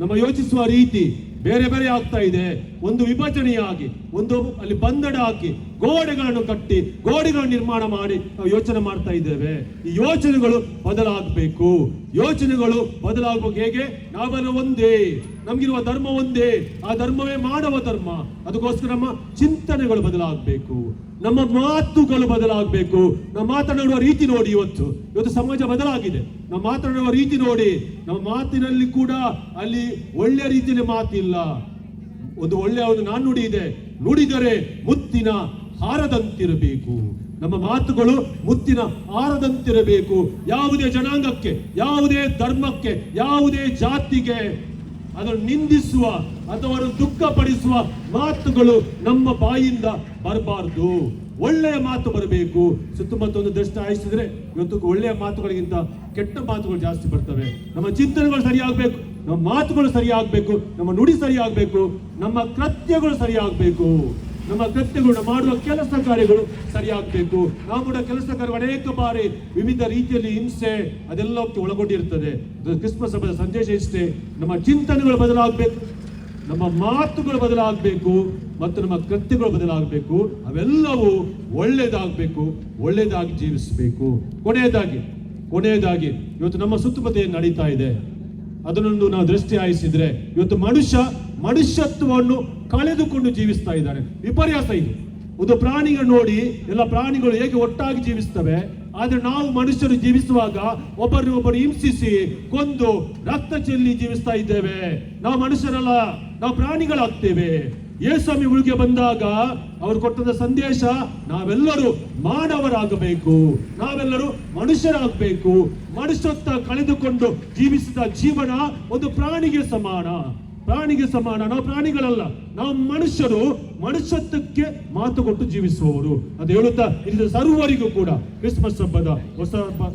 ನಮ್ಮ ಯೋಚಿಸುವ ರೀತಿ ಬೇರೆ ಬೇರೆ ಆಗ್ತಾ ಇದೆ. ಒಂದು ವಿಭಜನೆಯಾಗಿ, ಒಂದು ಅಲ್ಲಿ ಬಂಧನ ಹಾಕಿ, ಗೋಡೆಗಳನ್ನು ಕಟ್ಟಿ, ಗೋಡೆಗಳನ್ನು ನಿರ್ಮಾಣ ಮಾಡಿ ನಾವು ಯೋಚನೆ ಮಾಡ್ತಾ ಇದ್ದೇವೆ. ಈ ಯೋಚನೆಗಳು ಬದಲಾಗಬೇಕು. ಯೋಚನೆಗಳು ಬದಲಾಗಬೇಕು. ಹೇಗೆ? ನಾವೆಲ್ಲ ಒಂದೇ, ನಮಗಿರುವ ಧರ್ಮ ಒಂದೇ, ಆ ಧರ್ಮವೇ ಮಾನವ ಧರ್ಮ. ಅದಕ್ಕೋಸ್ಕರ ನಮ್ಮ ಚಿಂತನೆಗಳು ಬದಲಾಗಬೇಕು, ನಮ್ಮ ಮಾತುಗಳು ಬದಲಾಗಬೇಕು. ನಾವು ಮಾತನಾಡುವ ರೀತಿ ನೋಡಿ, ಇವತ್ತು ಸಮಾಜ ಬದಲಾಗಿದೆ. ನಾವು ಮಾತನಾಡುವ ರೀತಿ ನೋಡಿ, ನಮ್ಮ ಮಾತಿನಲ್ಲಿ ಕೂಡ ಅಲ್ಲಿ ಒಳ್ಳೆಯ ರೀತಿಯಲ್ಲಿ ಮಾತಿಲ್ಲ. ಒಂದು ಒಳ್ಳೆಯ ಒಂದು ನಾಣ್ಣುಡಿ ಇದೆ, ನುಡಿದರೆ ಮುತ್ತಿನ ಹಾರದಂತಿರಬೇಕು. ನಮ್ಮ ಮಾತುಗಳು ಮುತ್ತಿನ ಹಾರದಂತಿರಬೇಕು. ಯಾವುದೇ ಜನಾಂಗಕ್ಕೆ, ಯಾವುದೇ ಧರ್ಮಕ್ಕೆ, ಯಾವುದೇ ಜಾತಿಗೆ ಅದನ್ನು ನಿಂದಿಸುವ ಅಥವಾ ದುಃಖಪಡಿಸುವ ಮಾತುಗಳು ನಮ್ಮ ಬಾಯಿಂದ ಬರಬಾರ್ದು. ಒಳ್ಳೆಯ ಮಾತು ಬರಬೇಕು. ಸುತ್ತಮುತ್ತೊಂದು ದೃಷ್ಟಿ ಆಯಿಸಿದ್ರೆ ಇವತ್ತು ಒಳ್ಳೆಯ ಮಾತುಗಳಿಗಿಂತ ಕೆಟ್ಟ ಮಾತುಗಳು ಜಾಸ್ತಿ ಬರ್ತವೆ. ನಮ್ಮ ಚಿಂತನೆಗಳು ಸರಿಯಾಗಬೇಕು, ನಮ್ಮ ಮಾತುಗಳು ಸರಿಯಾಗಬೇಕು, ನಮ್ಮ ನುಡಿ ಸರಿಯಾಗಬೇಕು, ನಮ್ಮ ಕೃತ್ಯಗಳು ಸರಿಯಾಗಬೇಕು. ನಮ್ಮ ಕೃತ್ಯಗಳು, ಮಾಡುವ ಕೆಲಸ ಕಾರ್ಯಗಳು ಸರಿಯಾಗಬೇಕು. ನಾವು ಕೂಡ ಕೆಲಸ ಕಾರ್ಯಗಳು ಅನೇಕ ಬಾರಿ ವಿವಿಧ ರೀತಿಯಲ್ಲಿ ಹಿಂಸೆ ಅದೆಲ್ಲಕ್ಕೆ ಒಳಗೊಂಡಿರ್ತದೆ. ಕ್ರಿಸ್ಮಸ್ ಹಬ್ಬದ ಸಂದೇಶ ಇಷ್ಟೇ, ನಮ್ಮ ಚಿಂತನೆಗಳು ಬದಲಾಗಬೇಕು, ನಮ್ಮ ಮಾತುಗಳು ಬದಲಾಗಬೇಕು ಮತ್ತು ನಮ್ಮ ಕೃತ್ಯಗಳು ಬದಲಾಗಬೇಕು. ಅವೆಲ್ಲವೂ ಒಳ್ಳೆಯದಾಗಬೇಕು, ಒಳ್ಳೆಯದಾಗಿ ಜೀವಿಸಬೇಕು. ಕೊನೆಯದಾಗಿ ಇವತ್ತು ನಮ್ಮ ಸುತ್ತಮುತ್ತ ನಡೀತಾ ಇದೆ ಅದನ್ನೊಂದು ನಾವು ದೃಷ್ಟಿ ಹಾಯಿಸಿದ್ರೆ, ಇವತ್ತು ಮನುಷ್ಯತ್ವವನ್ನು ಕಳೆದುಕೊಂಡು ಜೀವಿಸ್ತಾ ಇದ್ದಾರೆ. ವಿಪರ್ಯಾಸ ಇದು. ಒಂದು ಪ್ರಾಣಿಗಳು ನೋಡಿ, ಎಲ್ಲ ಪ್ರಾಣಿಗಳು ಹೇಗೆ ಒಟ್ಟಾಗಿ ಜೀವಿಸ್ತವೆ, ಆದ್ರೆ ನಾವು ಮನುಷ್ಯರು ಜೀವಿಸುವಾಗ ಒಬ್ಬರು ಹಿಂಸಿಸಿ, ಕೊಂದು, ರಕ್ತ ಚೆಲ್ಲಿ ಜೀವಿಸ್ತಾ ಇದ್ದೇವೆ. ನಾವು ಮನುಷ್ಯರಲ್ಲ, ನಾವು ಪ್ರಾಣಿಗಳಾಗ್ತೇವೆ. ಯೇಸುಸ್ವಾಮಿ ಉಳಿಗೆ ಬಂದಾಗ ಅವರು ಕೊಟ್ಟದ ಸಂದೇಶ, ನಾವೆಲ್ಲರೂ ಮಾನವರಾಗಬೇಕು, ನಾವೆಲ್ಲರೂ ಮನುಷ್ಯರಾಗಬೇಕು. ಮನುಷ್ಯತ್ವ ಕಳೆದುಕೊಂಡು ಜೀವಿಸಿದ ಜೀವನ ಒಂದು ಪ್ರಾಣಿಗೆ ಸಮಾನ. ನಾವು ಪ್ರಾಣಿಗಳಲ್ಲ, ನಾವು ಮನುಷ್ಯರು. ಮನುಷ್ಯತ್ವಕ್ಕೆ ಮಾತು ಕೊಟ್ಟು ಜೀವಿಸುವವರು ಅದು ಹೇಳುತ್ತಾ ಇಲ್ಲಿ ಸರ್ವರಿಗೂ ಕೂಡ ಕ್ರಿಸ್ಮಸ್ ಹಬ್ಬದ ಹೊಸ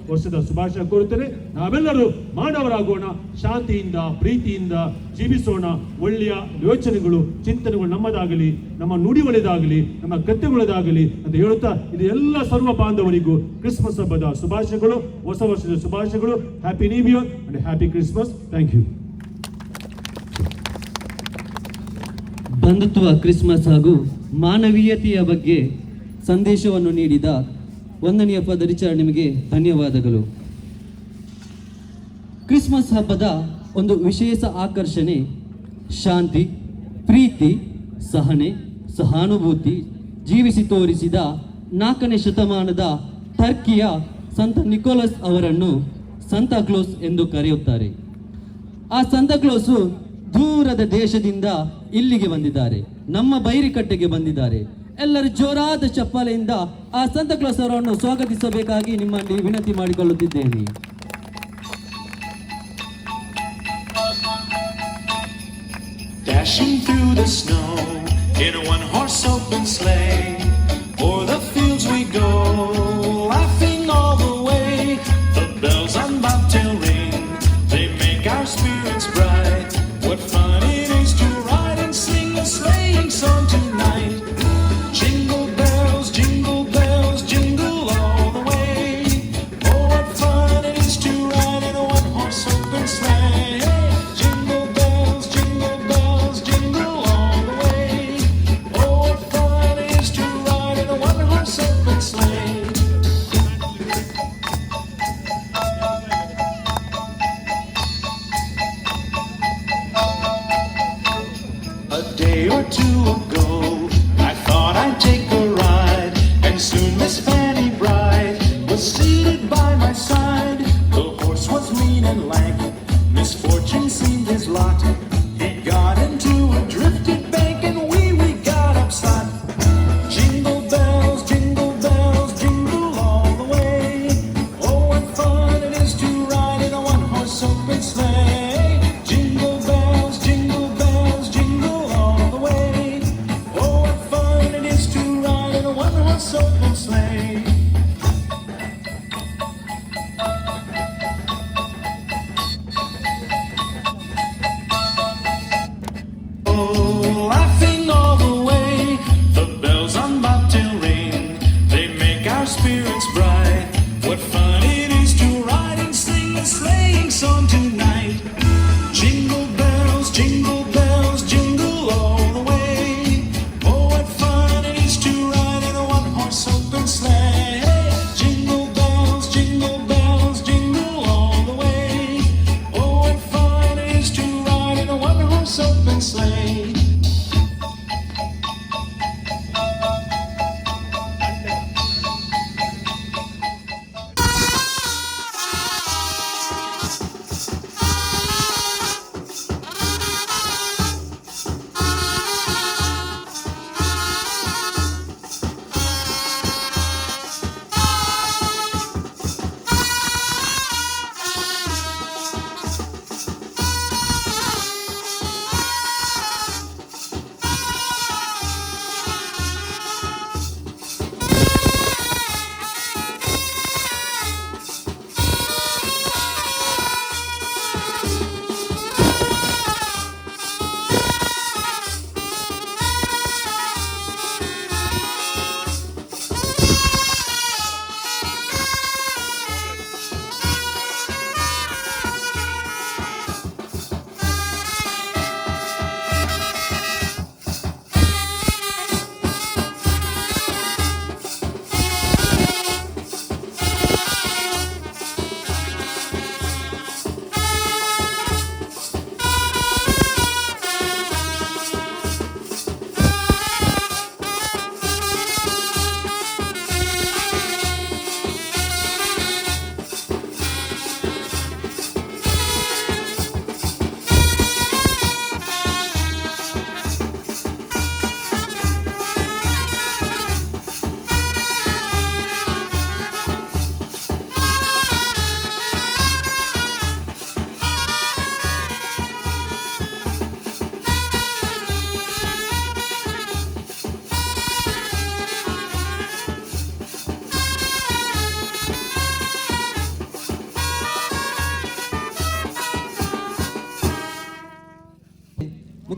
ವರ್ಷದ ಶುಭಾಶಯ ಕೋರುತ್ತೇನೆ. ನಾವೆಲ್ಲರೂ ಮಾನವರಾಗೋಣ, ಶಾಂತಿಯಿಂದ, ಪ್ರೀತಿಯಿಂದ ಜೀವಿಸೋಣ. ಒಳ್ಳೆಯ ಯೋಚನೆಗಳು, ಚಿಂತನೆಗಳು ನಮ್ಮದಾಗಲಿ, ನಮ್ಮ ನುಡಿ ಒಳ್ಳೆದಾಗಲಿ, ನಮ್ಮ ಕೃತ್ಯಗಳದಾಗಲಿ ಅಂತ ಹೇಳುತ್ತಾ ಇದು ಎಲ್ಲ ಸರ್ವ ಬಾಂಧವರಿಗೂ ಕ್ರಿಸ್ಮಸ್ ಹಬ್ಬದ ಶುಭಾಶಯಗಳು, ಹೊಸ ವರ್ಷದ ಶುಭಾಶಯಗಳು. Happy new year and happy Christmas. Thank you. ಬಂಧುತ್ವ, ಕ್ರಿಸ್ಮಸ್ ಹಾಗೂ ಮಾನವೀಯತೆಯ ಬಗ್ಗೆ ಸಂದೇಶವನ್ನು ನೀಡಿದ ವಂದನೀಯ ಫಾದರ್ ರಿಚರ್ಡ್, ನಿಮಗೆ ಧನ್ಯವಾದಗಳು. ಕ್ರಿಸ್ಮಸ್ ಹಬ್ಬದ ಒಂದು ವಿಶೇಷ ಆಕರ್ಷಣೆ ಶಾಂತಿ, ಪ್ರೀತಿ, ಸಹನೆ, ಸಹಾನುಭೂತಿ ಜೀವಿಸಿ ತೋರಿಸಿದ 4ನೇ ಶತಮಾನದ ಟರ್ಕಿಯ ಸಂತ ನಿಕೋಲಸ್ ಅವರನ್ನು ಸಂತಾ ಕ್ಲೋಸ್ ಎಂದು ಕರೆಯುತ್ತಾರೆ. ಆ ಸಂತಾ ಕ್ಲೋಸು ದೂರದ ದೇಶದಿಂದ ಇಲ್ಲಿಗೆ ಬಂದಿದ್ದಾರೆ, ನಮ್ಮ ಬೈರಿಕಟ್ಟೆಗೆ ಬಂದಿದ್ದಾರೆ. ಎಲ್ಲರೂ ಜೋರಾದ ಚಪ್ಪಾಳೆಯಿಂದ ಆ ಸಂತಾ ಕ್ಲಾಸ್ ಅವರನ್ನು ಸ್ವಾಗತಿಸಬೇಕಾಗಿ ನಿಮ್ಮಲ್ಲಿ ವಿನಂತಿ ಮಾಡಿಕೊಳ್ಳುತ್ತಿದ್ದೇನೆ. Dashing through the snow in a one-horse open sleigh, o'er the fields we go, laughing all the way. The bells on bobtail ring, they make our spirits bright. What fun it is to ride and sing a sleighing song tonight. Jingle bells, jingle all the way. Oh, what fun it is to ride in a one-horse open sleigh. Jingle bells, jingle all the way. Oh, what fun it is to ride in a one-horse open sleigh. A day or two ago, I thought I'd take a ride, and soon Miss Fanny Bride was seated by my side. The horse was lean and lank, misfortune seemed his lot. He got into a drifted bank and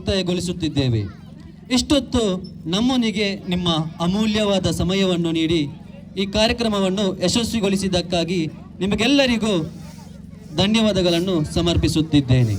ಮುಕ್ತಾಯಗೊಳಿಸುತ್ತಿದ್ದೇವೆ. ಇಷ್ಟೊತ್ತು ನಮ್ಮೊಂದಿಗೆ ನಿಮ್ಮ ಅಮೂಲ್ಯವಾದ ಸಮಯವನ್ನು ನೀಡಿ ಈ ಕಾರ್ಯಕ್ರಮವನ್ನು ಯಶಸ್ವಿಗೊಳಿಸಿದ್ದಕ್ಕಾಗಿ ನಿಮಗೆಲ್ಲರಿಗೂ ಧನ್ಯವಾದಗಳನ್ನು ಸಮರ್ಪಿಸುತ್ತಿದ್ದೇನೆ.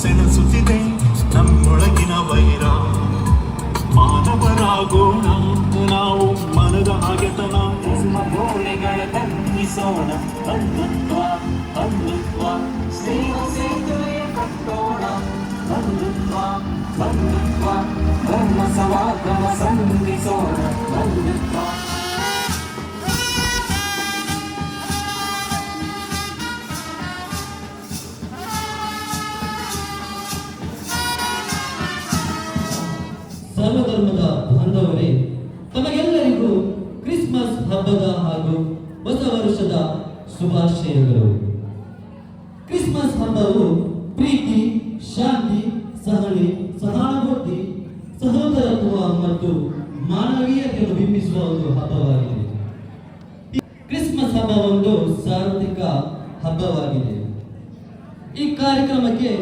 ಸೆಣಸುತ್ತಿದೆ ನಮ್ಮೊಳಗಿನ ವೈರ. ಮಾನವರಾಗೋಣ ನಾವು ಮನದ ಹಾಗೆತನ. ಗೋಡೆಗಳ ತಗ್ಗಿಸೋಣ ಬಂಧುತ್ವ ಬಂಧುತ್ವ ಸ್ನೇಹ ಸೇತುವೆ ಕಟ್ಟೋಣ ಬಂಧುತ್ವ ಬಂಧುತ್ವ ಧರ್ಮ ಸಮಾಗಮ ಸಂಧಿಸೋಣ ಬಂಧುತ್ವ. ಸರ್ವಧರ್ಮದ ಬಾಂಧವರೇ, ತಮಗೆಲ್ಲರಿಗೂ ಕ್ರಿಸ್ಮಸ್ ಹಬ್ಬದ ಹಾಗೂ ಹೊಸ ವರ್ಷದ ಶುಭಾಶಯಗಳು. ಕ್ರಿಸ್ಮಸ್ ಹಬ್ಬವು ಪ್ರೀತಿ, ಶಾಂತಿ, ಸಹಾನುಭೂತಿ, ಸಹೋದರತ್ವ ಮತ್ತು ಮಾನವೀಯತೆಯನ್ನು ಬಿಂಬಿಸುವ ಒಂದು ಹಬ್ಬವಾಗಿದೆ. ಕ್ರಿಸ್ಮಸ್ ಹಬ್ಬ ಒಂದು ಸಾರ್ವತ್ರಿಕ ಹಬ್ಬವಾಗಿದೆ. ಈ ಕಾರ್ಯಕ್ರಮಕ್ಕೆ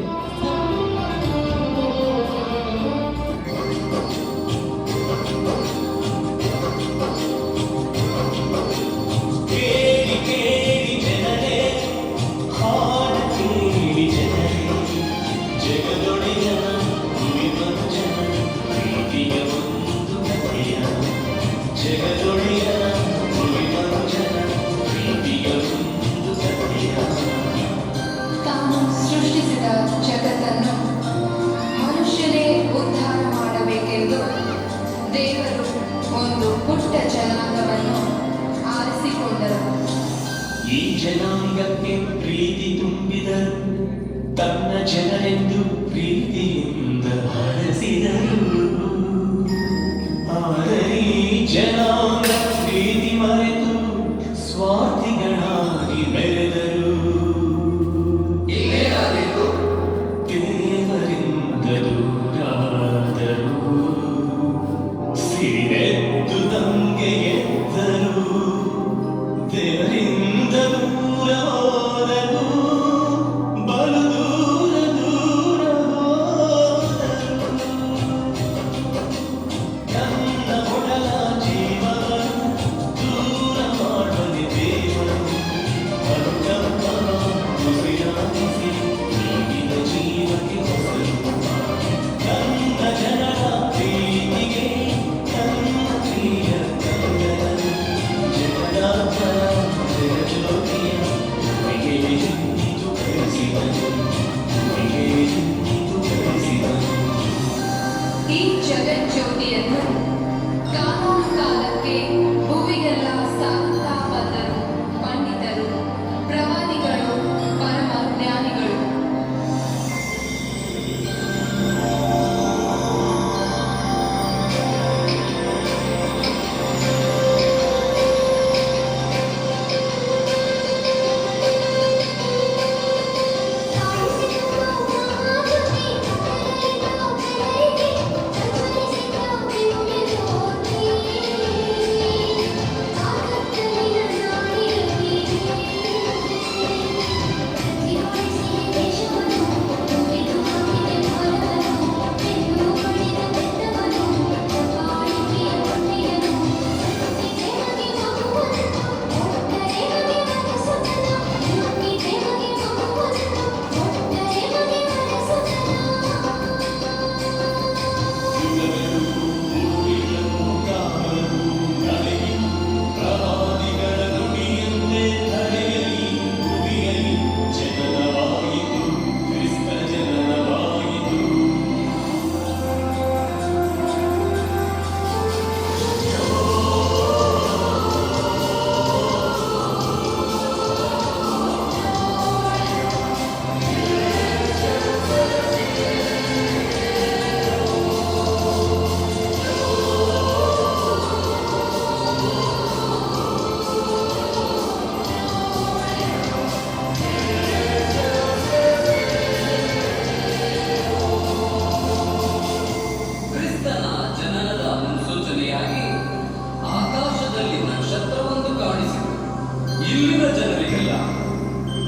ತಾನು ಸೃಷ್ಟಿಸಿದ ಜಗತ್ತನ್ನು ಮನುಷ್ಯನೇ ಉದ್ಧಾರ ಮಾಡಬೇಕೆಂದು ದೇವರು ಒಂದು ಪುಟ್ಟ ಜನಾಂಗವನ್ನು ಆರಿಸಿಕೊಂಡರು. ಈ ಜನಾಂಗಕ್ಕೆ ಪ್ರೀತಿ ತುಂಬಿದರು, ತನ್ನ ಜನರೆಂದು ಪ್ರೀತಿಯಿಂದ ಹರಸಿದರು. ಆದರೆ ಈ ಜನಾಂಗ ಪ್ರೀತಿ ಮರೆತು ಸ್ವಾರ್ಥಿಗಳಾಗಿ ಬೆಳೆದರು. ದೇವರಿಂದ ದೂರಾದರು, ಸಿರೆದ್ದು ದಂಗೆ ಎದ್ದರು. ದೇವರಿಂದ ದೂರ ಹೋದರು, ಬಲು ದೂರ ದೂರ ಹೋದರು. ನನ್ನ ಒಡಲ ಜೀವವನ್ನು ದೂರ ಮಾಡಲಿ ದೇವರು. ಅನುಕಂಪ ಉಸಿರಾಗಿಸಿ ನೀಡಿದ ಜೀವಕ್ಕೆ ಹೊಸರು. ನನ್ನ ಜನರ ಪ್ರೀತಿಗೆ ನನ್ನ ಪ್ರಿಯ ಕಂದನು. ಜಗದಾತ್ಮನ ಜಗಜ್ಯೋತಿಯ ಭೂಮಿಗೆ ಇಂದು ಕಳಿಸಿದನು, ಭೂಮಿಗೆ ಇಂದು ಕಳಿಸಿದನು. ಈ ಜಗಜ್ಯೋತಿಯನ್ನು ಕಾಲಾನುಕಾಲಕ್ಕೆ ಭುವಿಗೆಲ್ಲ ಸಾಗುತ್ತಾ ಬಂದರು ಪಂಡಿತರು, ಪ್ರವಾದಿಗಳು, ಪರಮ ಜ್ಞಾನಿಗಳು. ಪ್ರವಾದಿಗಳ ನುಡಿಯಂತೆ ಧರೆಯಲಿ ಭೂಮಿಯಲಿ ಜನನವಾಯಿತು, ಕ್ರಿಸ್ತ ಜನನವಾಯಿತು. ಕ್ರಿಸ್ತನ ಜನನದ ಮುನ್ಸೂಚನೆಯಾಗಿ ಆಕಾಶದಲ್ಲಿ ನಕ್ಷತ್ರವೊಂದು ಕಾಣಿಸಿತು. ಇಲ್ಲಿನ ಜನರಿಗೆಲ್ಲ,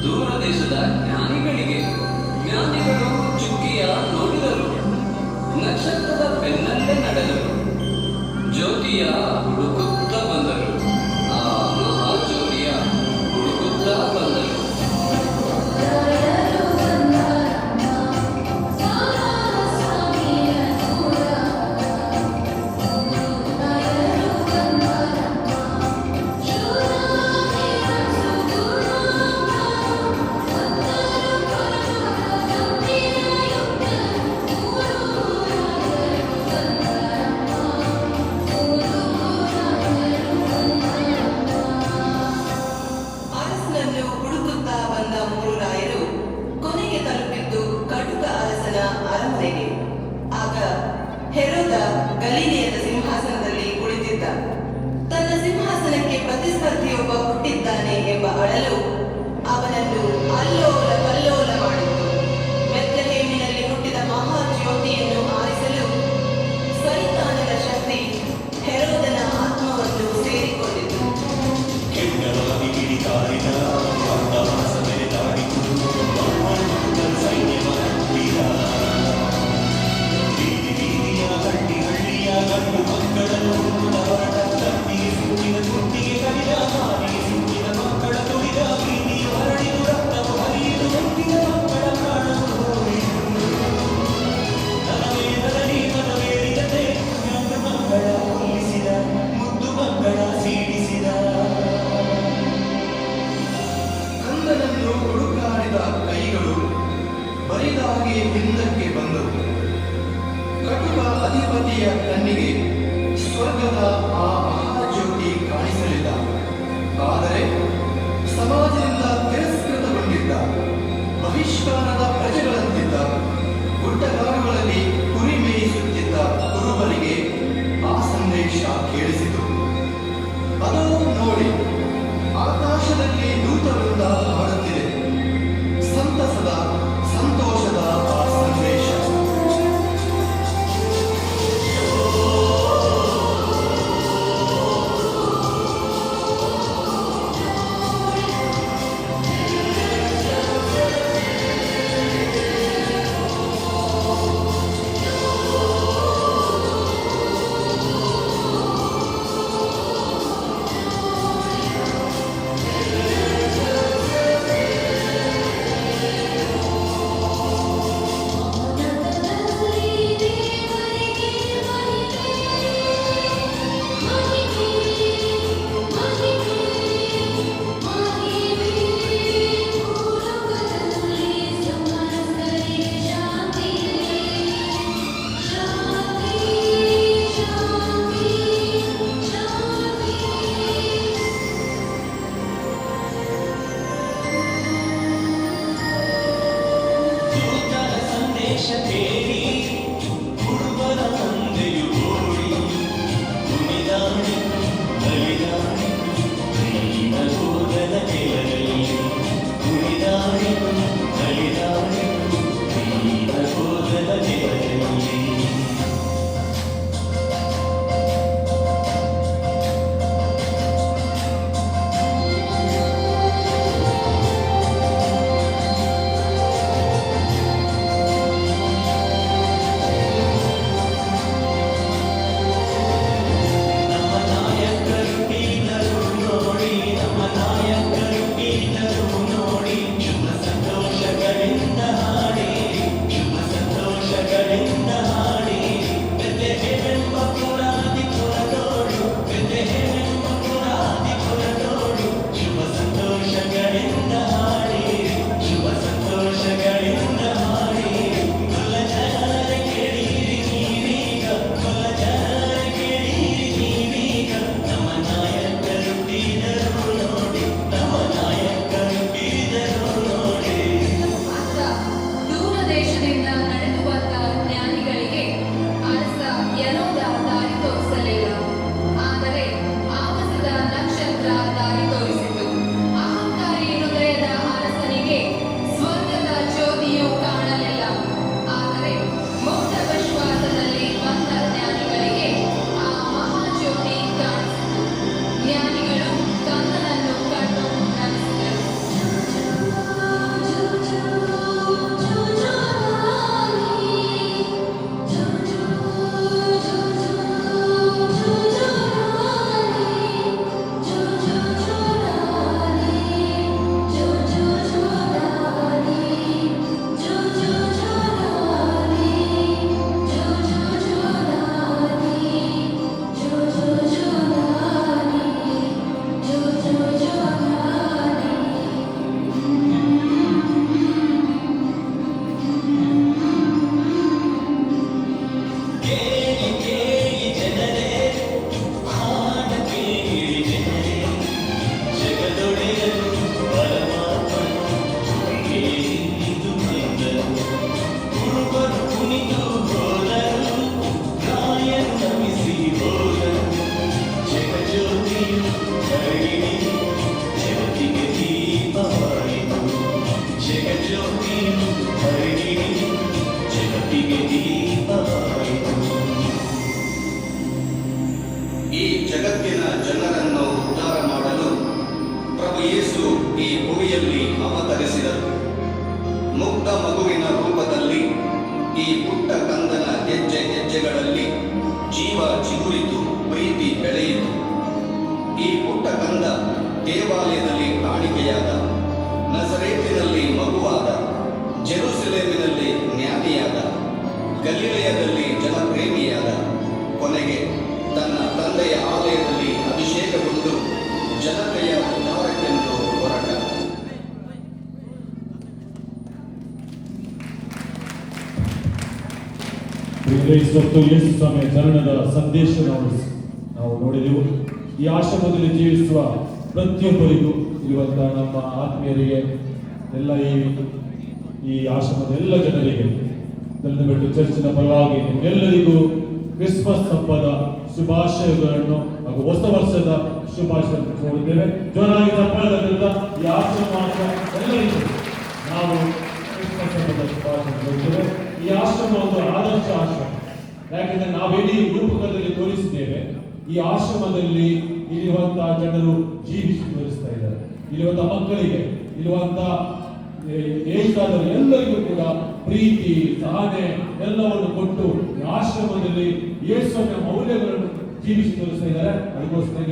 ದೂರ ದೇಶದ ಜ್ಞಾನಿಗಳಿಗೆ, ಜ್ಞಾನಿಗಳು ಚುಕ್ಕಿಯ ನೋಡಿದರು, ನಕ್ಷತ್ರದ ಬೆನ್ನಲ್ಲೇ ನಡೆದರು, ಜ್ಯೋತಿಯ ಹುಡುಕುತ್ತ ಬಂದರು, ಆ ಮಹಾಜ್ಯೋತಿಯ ಹುಡುಕುತ್ತ ಬಂದರು. ಿ ಗಲೀಲೆಯದ ಸಿಂಹಾಸನದಲ್ಲಿ ಕುಳಿತಿದ್ದ. ತನ್ನ ಸಿಂಹಾಸನಕ್ಕೆ ಪ್ರತಿಸ್ಪರ್ಧಿಯೊಬ್ಬ ಹುಟ್ಟಿದ್ದಾನೆ ಎಂಬ ಅಳಲು ಅವನನ್ನು ಅಲ್ಲೋಲ ಕಲ್ಲೋಲ ಮಾಡಿತು. ಬೆತ್ಲೆಹೇಮಿನಲ್ಲಿ ಹುಟ್ಟಿದ ಮಹಾಜ್ಯೋತಿಯನ್ನು ಆರಿಸಲು ಸೈತಾನನ ಶಕ್ತಿ ಹೆರೋದನ ಆತ್ಮವನ್ನು ಸೇರಿಕೊಂಡಿತು. ಮಕ್ಕಳ ತುಳಿದ ಪ್ರೀತಿಯು ಹರಡಿದು ರಕ್ತವು ಹರಿಯಿತು ಈ ಜಗತ್ತಿನ ಜನರನ್ನು ಉದ್ಧಾರ ಮಾಡಲು ಪ್ರಭು ಯೇಸು ಈ ಭೂಮಿಯಲ್ಲಿ ಅವತರಿಸಿದರು. ಮುಗ್ಧ ಮಗುವಿನ ರೂಪದಲ್ಲಿ ಈ ಪುಟ್ಟ ಕಂದನ ಹೆಜ್ಜೆ ಹೆಜ್ಜೆಗಳಲ್ಲಿ ಜೀವ ಚಿಗುರಿತು, ಪ್ರೀತಿ ಬೆಳೆಯಿತು. ಈ ಪುಟ್ಟ ಕಂದ ದೇವಾಲಯದಲ್ಲಿ ಕಾಣಿಕೆಯಾದ, ನಜರೇತಿನಲ್ಲಿ ಮಗುವಾದ, ಜೆರುಸಲೇಮಿನಲ್ಲಿ ಜ್ಞಾನಿಯಾದ, ಗಲಿಲೆಯದಲ್ಲಿ ಜನಪ್ರೇಮಿಯಾದ, ಕೊನೆಗೆ ತನ್ನ ತಂದೆಯ ಆಲಯದಲ್ಲಿ ಅಭಿಷೇಕಗೊಂಡು ಜನತೆಯ ಉದ್ಧಾರಕ್ಕೆಂದು ಹೊರಟ. ಮತ್ತು ಯೇಸು ಸ್ವಾಮಿಯ ಚರಣದ ಸಂದೇಶ ನಾವು ನೋಡಿದೆವು. ಈ ಆಶ್ರಮದಲ್ಲಿ ಜೀವಿಸುವ ಪ್ರತಿಯೊಬ್ಬರಿಗೂ ಇರುವಂತಹ ನಮ್ಮ ಆತ್ಮೀಯರಿಗೆ, ಎಲ್ಲ ಈ ಆಶ್ರಮದ ಎಲ್ಲ ಜನರಿಗೆ ಬೆಟ್ಟು ಚರ್ಚಿನ ಪರವಾಗಿ ನಿಮ್ಮೆಲ್ಲರಿಗೂ ಕ್ರಿಸ್ಮಸ್ ಹಬ್ಬದ ಶುಭಾಶಯಗಳನ್ನು ಹಾಗೂ ಹೊಸ ವರ್ಷದ ಶುಭಾಶಯ ಕೋರಿದ್ದೇವೆ. ಜೋರಾಗಿ ತಪ್ಪಳದಿಂದ ಈ ಆಶ್ರಮ ಎಲ್ಲರಿಗೂ ನಾವು ಕ್ರಿಸ್ಮಸ್ ಹಬ್ಬದ ಶುಭಾಶಯ ಕೋರುತ್ತೇವೆ. ಈ ಆಶ್ರಮ ಒಂದು ಆದರ್ಶ ಆಶ್ರಮ. ಯಾಕೆಂದ್ರೆ ನಾವೇನೀ ರೂಪಕದಲ್ಲಿ ತೋರಿಸಿದ್ದೇವೆ. ಈ ಆಶ್ರಮದಲ್ಲಿ ಇರುವಂತಹ ಜನರು ಜೀವಿಸಿ ತೋರಿಸ್ತಾ ಇದ್ದಾರೆ. ಇರುವಂತಹ ಮಕ್ಕಳಿಗೆ, ಇರುವಂತಹ ಏಕಾದರೂ ಎಲ್ಲರಿಗೂ ಕೂಡ ಪ್ರೀತಿ, ಸಹನೆ ಎಲ್ಲವನ್ನು ಕೊಟ್ಟು ಈ ಆಶ್ರಮದಲ್ಲಿ ಯೇಸುವಿನ ಮೌಲ್ಯಗಳನ್ನು ಜೀವಿಸಿ ತೋರಿಸ್ತಾ ಇದ್ದಾರೆ. ಅದಕ್ಕೋಸ್ಕರ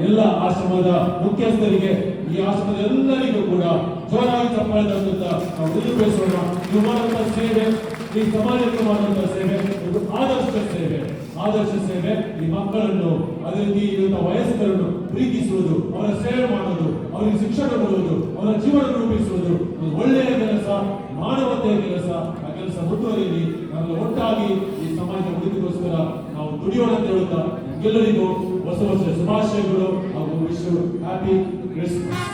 ಎಲ್ಲ ಆಶ್ರಮದ ಮುಖ್ಯಸ್ಥರಿಗೆ, ಈ ಆಶ್ರಮದ ಎಲ್ಲರಿಗೂ ಕೂಡ ಜೋರಾಗಿ ಚಪ್ಪಾಳೆದಂತ ನಾವು ನಿರೂಪಿಸೋಣ. ನೀವು ಮಾಡುವಂತಹ ಸೇವೆ, ಈ ಸಮಾಜಕ್ಕೆ ಮಾಡುವಂತಹ ಸೇವೆ ಒಂದು ಆದರ್ಶ ಸೇವೆ. ಈ ಮಕ್ಕಳನ್ನು, ಅದರಲ್ಲಿ ಇರುವಂತಹ ವಯಸ್ಕರನ್ನು ಪ್ರೀತಿಸುವುದು, ಅವರ ಸೇವೆ ಮಾಡುವುದು, ಅವರಿಗೆ ಶಿಕ್ಷಣ ಕೊಡುವುದು, ಅವರ ಜೀವನ ರೂಪಿಸುವುದು ಒಂದು ಒಳ್ಳೆಯ ಕೆಲಸ, ಮಾನವತೆಯ ಕೆಲಸ. ಆ ಕೆಲಸ ಮುಂದುವರಿಯಲಿ. ನಾವೆಲ್ಲ ಒಟ್ಟಾಗಿ ಈ ಸಮಾಜದ ಅಭಿವೃದ್ಧಿಗೋಸ್ಕರ ನಾವು ದುಡಿಯೋಣ ಅಂತ ಹೇಳುತ್ತಾ ಎಲ್ಲರಿಗೂ ಹೊಸ ವರ್ಷ ಶುಭಾಶಯಗಳು ಹಾಗೂ ವಿಶ್ ಹ್ಯಾಪಿ ಕ್ರಿಸ್ಮಸ್.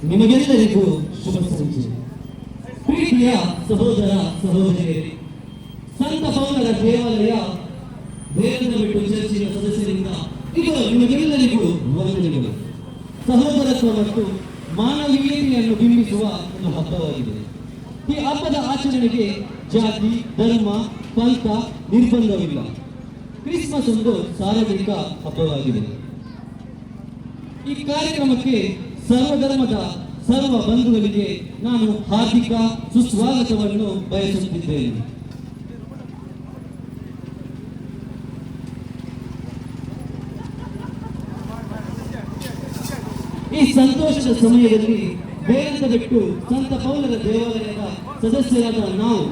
ನಿಮಗೆಲ್ಲರಿಗೂ ಶುಭ ಸಂಜೆ. ಪ್ರೀತಿಯ ಸಹೋದರ ಸಹೋದರಿಯರೇ, ಸಂತ ಪೌಲರ ದೇವಾಲಯ ಬೇರೆಂದು ಬಿಟ್ಟು ಚರ್ಚಿನ ಸದಸ್ಯರಿಂದ ಇದು ನಿಮಗೆಲ್ಲರಿಗೂ ವಂದನೆಗಳು. ಸಹೋದರತ್ವ ಮತ್ತು ಮಾನವೀಯತೆಯನ್ನು ಬಿಂಬಿಸುವ ಒಂದು ಹಬ್ಬವಾಗಿದೆ. ಈ ಹಬ್ಬದ ಆಚರಣೆಗೆ ಜಾತಿ, ಧರ್ಮ, ಪಂಥ ನಿರ್ಬಂಧವಿಲ್ಲ. ಕ್ರಿಸ್ಮಸ್ ಒಂದು ಸಾರ್ವಜನಿಕ ಹಬ್ಬವಾಗಿದೆ. ಈ ಕಾರ್ಯಕ್ರಮಕ್ಕೆ ಸರ್ವಧರ್ಮದ ಸರ್ವ ಬಂಧುಗಳಿಗೆ ನಾನು ಹಾರ್ದಿಕ ಸುಸ್ವಾಗತವನ್ನು ಬಯಸುತ್ತಿದ್ದೇನೆ. ಈ ಸಂತೋಷದ ಸಮಯದಲ್ಲಿ ಬೇರೆಂತ ಬಿಟ್ಟು ಸಂತ ಪೌಲರ ದೇವಾಲಯದ ಸದಸ್ಯರಾದ ನಾವು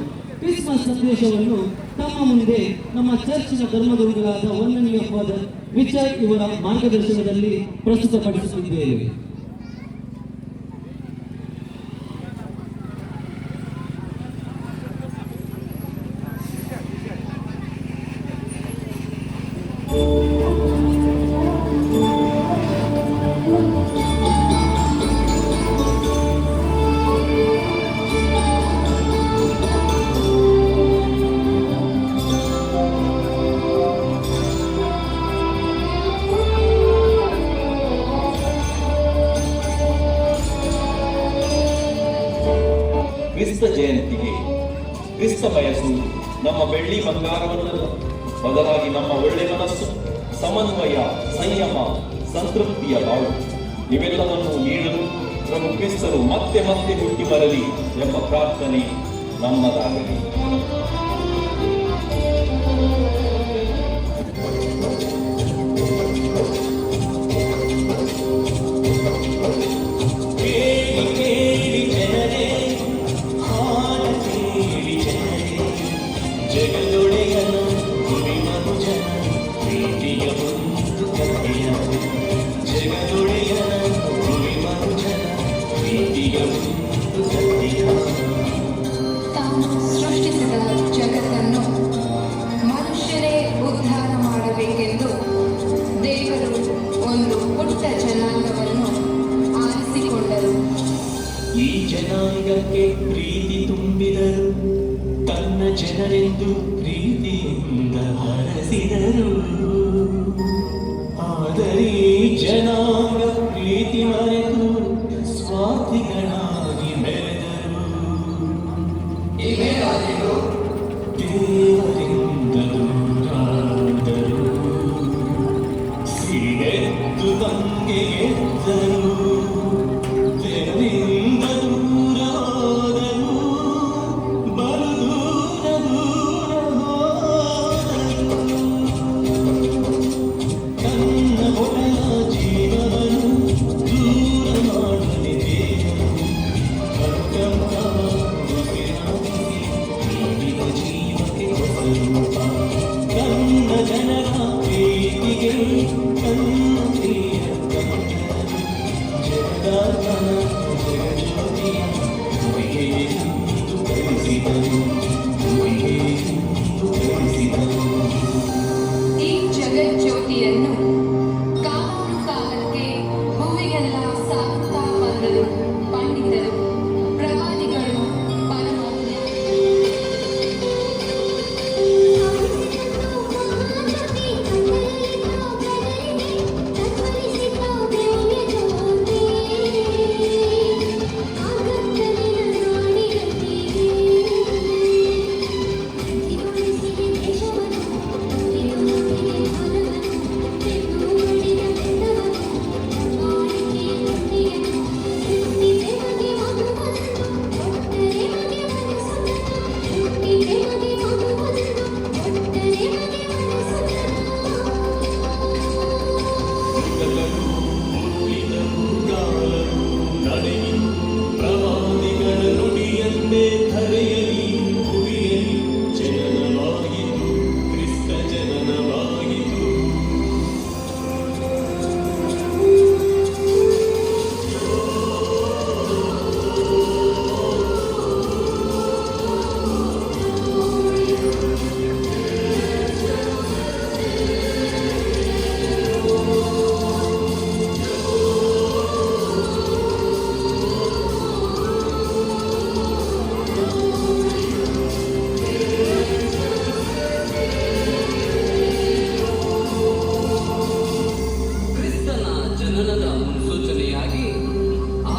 ಕ್ರಿಸ್ಮಸ್ ಸಂದೇಶವನ್ನು ತಮ್ಮ ಮುಂದೆ ನಮ್ಮ ಚರ್ಚಿನ ಧರ್ಮಗುರುಗಳಾದ ವಂದನೀಯ ಫಾದರ್ ರಿಚರ್ಡ್ ಇವರ ಮಾರ್ಗದರ್ಶನದಲ್ಲಿ ಪ್ರಸ್ತುತಪಡಿಸುತ್ತಿದ್ದೇವೆ. ಕ್ರಿಸ್ತ ಜಯಂತಿಗೆ ಕ್ರಿಸ್ತ ಬಯಸು ನಮ್ಮ ಬೆಳ್ಳಿ ಬಂಗಾರವನ್ನಲ್ಲ, ಬದಲಾಗಿ ನಮ್ಮ ಒಳ್ಳೆ ಮನಸ್ಸು, ಸಮನ್ವಯ, ಸಂಯಮ, ಸಂತೃಪ್ತಿಯ ಬಾಳು ಇವೆಲ್ಲವನ್ನು ನೀಡಲು ಪ್ರಭು ಕ್ರಿಸ್ತರು ಮತ್ತೆ ಮತ್ತೆ ಹುಟ್ಟಿ ಬರಲಿ ಎಂಬ ಪ್ರಾರ್ಥನೆ ನಮ್ಮದಾಗಲಿ. ತಾನು ಸೃಷ್ಟಿಸಿದ ಜಗತ್ತನ್ನು ಮನುಷ್ಯರೇ ಉದ್ಧಾರ ಮಾಡಬೇಕೆಂದು ದೇವರು ಒಂದು ಪುಟ್ಟ ಜನಾಂಗವನ್ನು ಆರಿಸಿಕೊಂಡರು. ಈ ಜನಾಂಗಕ್ಕೆ ಪ್ರೀತಿ ತುಂಬಿದರು, ತನ್ನ ಜನರೆಂದು ಪ್ರೀತಿಯಿಂದ ಹರಸಿದರು. ಆದರೆ ಈ ಜನಾಂಗ ಪ್ರೀತಿ ಮರೆತು ಸ್ವಾರ್ಥಿಗಳಾಗಿ ಬೆಳೆದರು. ದೇವರಿಂದ ದೂರಾದರು, ಸಿಡೆದ್ದು ತಂಗೆ ಎದ್ದರು. ದೇವರಿಂದ ದೂರ ಹೋದರು, ಬಲು ದೂರ ದೂರ ಹೋದರು. ತನ್ನ ಒಡೆಯ ಜೀವವನ್ನು ದೂರ ಮಾಡದೆ ದೇವರು ನೀಡಿದ ಜೀವಕ್ಕೆ ಹೊಸರೂಪ. ತನ್ನ ಜನರ ಪ್ರೀತಿಗೆ ತನ್ನ ಪ್ರಿಯ ಕರ್ತನು ಜಗದಾತನ ಜಗಜ್ಯೋತಿಯ ಭುವಿಗೆ ಎಂದು ಕಳಿಸಿದರು, ಭುವಿಗೆ ಎಂದು ಕಳಿಸಿದರು. ಈ ಜಗಜ್ಯೋತಿಯನ್ನು ಕಾಲಾನು ಕಾಲಕ್ಕೆ ಭೂಮಿಗೆಲ್ಲ ಸಾಗುತ್ತಾ ಬಂದರು ಪಂಡಿತರು, ಪ್ರವಾದಿಗಳು,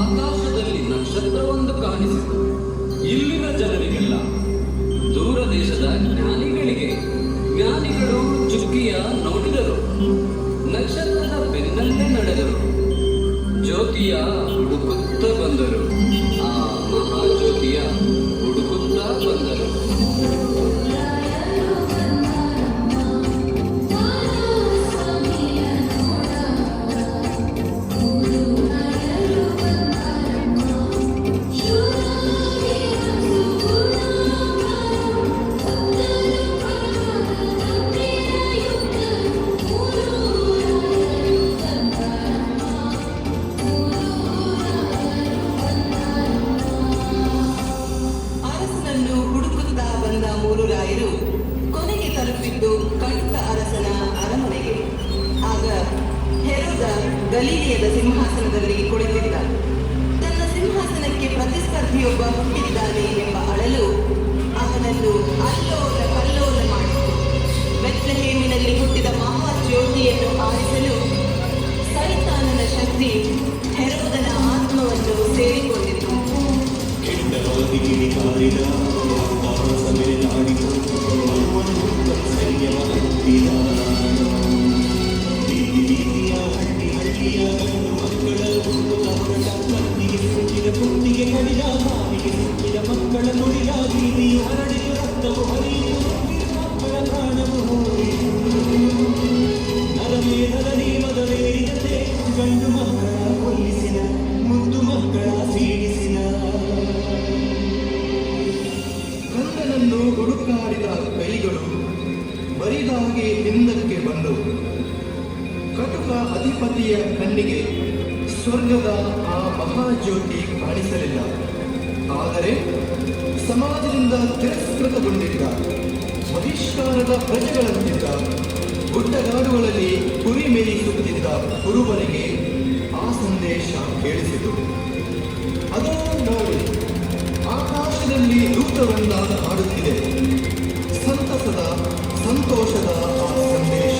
ಆಕಾಶದಲ್ಲಿ ನಕ್ಷತ್ರವೊಂದು ಕಾಣಿಸಿತು. ಇಲ್ಲಿನ ಜನರಿಗೆಲ್ಲ, ದೂರ ದೇಶದ ಜ್ಞಾನಿಗಳಿಗೆ, ಜ್ಞಾನಿಗಳು ಚುಕ್ಕಿಯ ನೋಡಿದರು, ನಕ್ಷತ್ರದ ಬೆನ್ನಲ್ಲೇ ನಡೆದರು, ಜ್ಯೋತಿಯ ಹುಡುಕುತ್ತ ಬಂದರು, ಆ ಮಹಾಜ್ಯೋತಿಯ ಹುಡುಕುತ್ತಾ ಬಂದರು. ಅರಸನನ್ನು ಹುಡುಕುತ್ತಾ ಬಂದ ಮೂರು ರಾಯರು ಕೊನೆಗೆ ತಲುಪಿದ್ದು ಕಟುಕ ಅರಸನ ಅರಮನೆಗೆ. ಆಗ ಹೆರೋದ ಗಲೀಲಿಯದ ಸಿಂಹಾಸನದಲ್ಲಿ ಕುಳಿತಿದ್ದ. ತನ್ನ ಸಿಂಹಾಸನಕ್ಕೆ ಪ್ರತಿಸ್ಪರ್ಧಿಯೊಬ್ಬ ಹುಟ್ಟಿದ್ದಾನೆ ಎಂಬ ಅಳಲು ಅವನನ್ನು ಅಲ್ಲೋಲ ಕಲ್ಲೋಲ ಮಾಡಿತು. ಬೆತ್ಲೆಹೇಮಿನಲ್ಲಿ ಹುಟ್ಟಿದ ಮಹಾಜ್ಯೋತಿಯನ್ನು ಆರಿಸಲು ಸೈತಾನನ ಶಕ್ತಿ ಹೆರೋದನ ಆತ್ಮವನ್ನು ಸೇರಿಕೊಂಡಿತು. ಕೆಟ್ಟವಾಗಿ ಕಿಡಿಕಾರಿದ ಸಮೆರೆದಾಡಿತು ಸೈನ್ಯವ ಹತ್ತಿದ ರೀತಿಯ ಹಳ್ಳಿಯ ಗಂಡು ಮಕ್ಕಳ ಹುಡುಗ ಹೊರಟ ಕತ್ತಿಗೆ ಸುತ್ತಿದ ಕುತ್ತಿಗೆ ಕಡಿದ ಹಾವಿಗೆ ಸುತ್ತಿದ ಮಕ್ಕಳ ನುಡಿದ ಬೀದಿಯು ಹರಡಿತು ರಕ್ತವು ಹರಿಯಿತು ಮಕ್ಕಳ ಪ್ರಾಣವು ಹೋಯಿತು. ನರಮೇ ನರನೇ ಮದವೇರಿದಂತೆ ಗಂಡು ಮಕ್ಕಳ ಕೊಲ್ಲಿಸಿದ ಮುದ್ದು ಮಕ್ಕಳ ಸೀಡಿಸಿದ. ಕಂದನನ್ನು ಹುಡುಕಾಡಿದ ಕೈಗಳು ಬರಿದಾಗಿ ಹಿಂದಕ್ಕೆ ಬಂದವು. ಕಟುಕ ಅಧಿಪತಿಯ ಕಣ್ಣಿಗೆ ಸ್ವರ್ಗದ ಆ ಮಹಾಜ್ಯೋತಿ ಕಾಣಿಸಲಿಲ್ಲ. ಆದರೆ ಸಮಾಜದಿಂದ ತಿರಸ್ಕೃತಗೊಂಡಿದ್ದ ಬಹಿಷ್ಕಾರದ ಪ್ರಜೆಗಳಂತಿದ್ದ ಗುಡ್ಡಗಾಡುಗಳಲ್ಲಿ ಕುರಿ ಮೇಯಿಸುತ್ತಿದ್ದ ಕುರುಬನಿಗೆ ಆ ಸಂದೇಶ ಕೇಳಿಸಿತು. ಅದೋ ನೋಡಿ, ಆಕಾಶದಲ್ಲಿ ದೂತವನ್ನ ಹಾಡುತ್ತಿದೆ, ಸಂತಸದ ಸಂತೋಷದ ಆ ಸಂದೇಶ.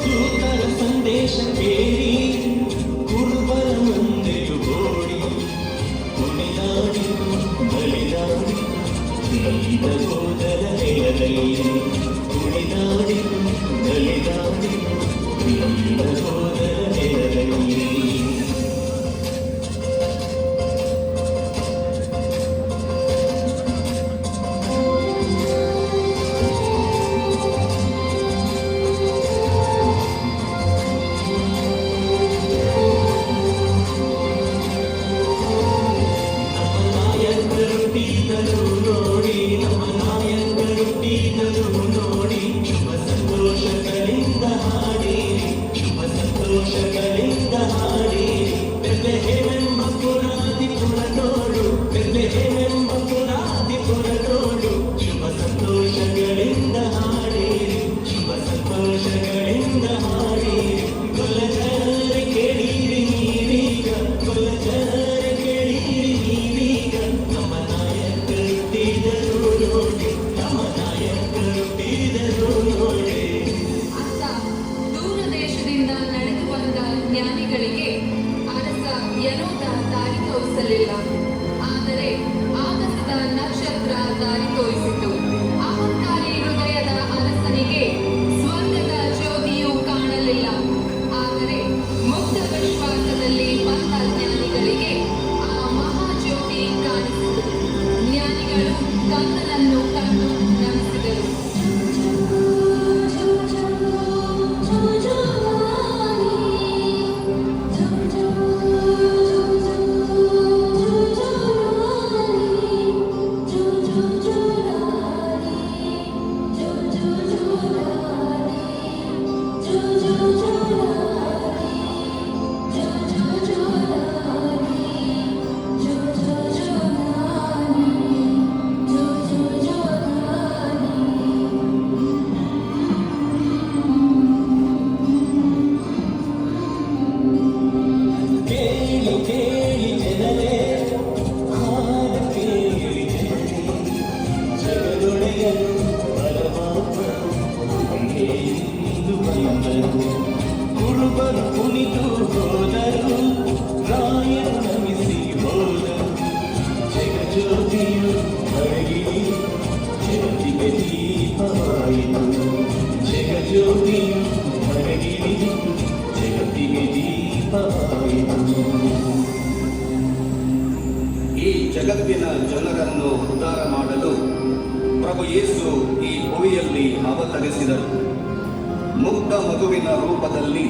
ದೂತರ ಸಂದೇಶ ಕೇಳಿ ಕುರುಬರ ಮುಂದೆಯು ಓಡಿ ಕುಣಿದಾಡಿ ಬಲಿದಾಡಿ ನಲಿದ ಗೋದರ ನೆಲದಲ್ಲಿ ಕುಣಿದಾಡಿ ಬಲಿದಾಡಿ ನಲಿದ ಗೋದರ ನೆಲದಲ್ಲಿ. ವಿಶ್ವಾಸದಲ್ಲಿ ಬಂದ ಜ್ಞಾನಿಗಳಿಗೆ ಆ ಮಹಾಜ್ಯೋತಿ ಕಾಣಿಸಿತು. ಜ್ಯೋತಿಯು ಬೆಳಗಿ ಜಗತ್ತಿಗೆ ದೀಪವಾಯಿತು ಜಗಜ್ಯೋತಿಯು ಬೆಳಗಿ ಜಗತ್ತಿಗೆ ದೀಪವಾಯಿತು. ಈ ಜಗತ್ತಿನ ಜನರನ್ನು ಉದ್ಧಾರ ಮಾಡಲು ಪ್ರಭು ಯೇಸು ಈ ಭೂಮಿಯಲ್ಲಿ ಅವತರಿಸಿದರು. ಮುಗ್ಧ ಮಗುವಿನ ರೂಪದಲ್ಲಿ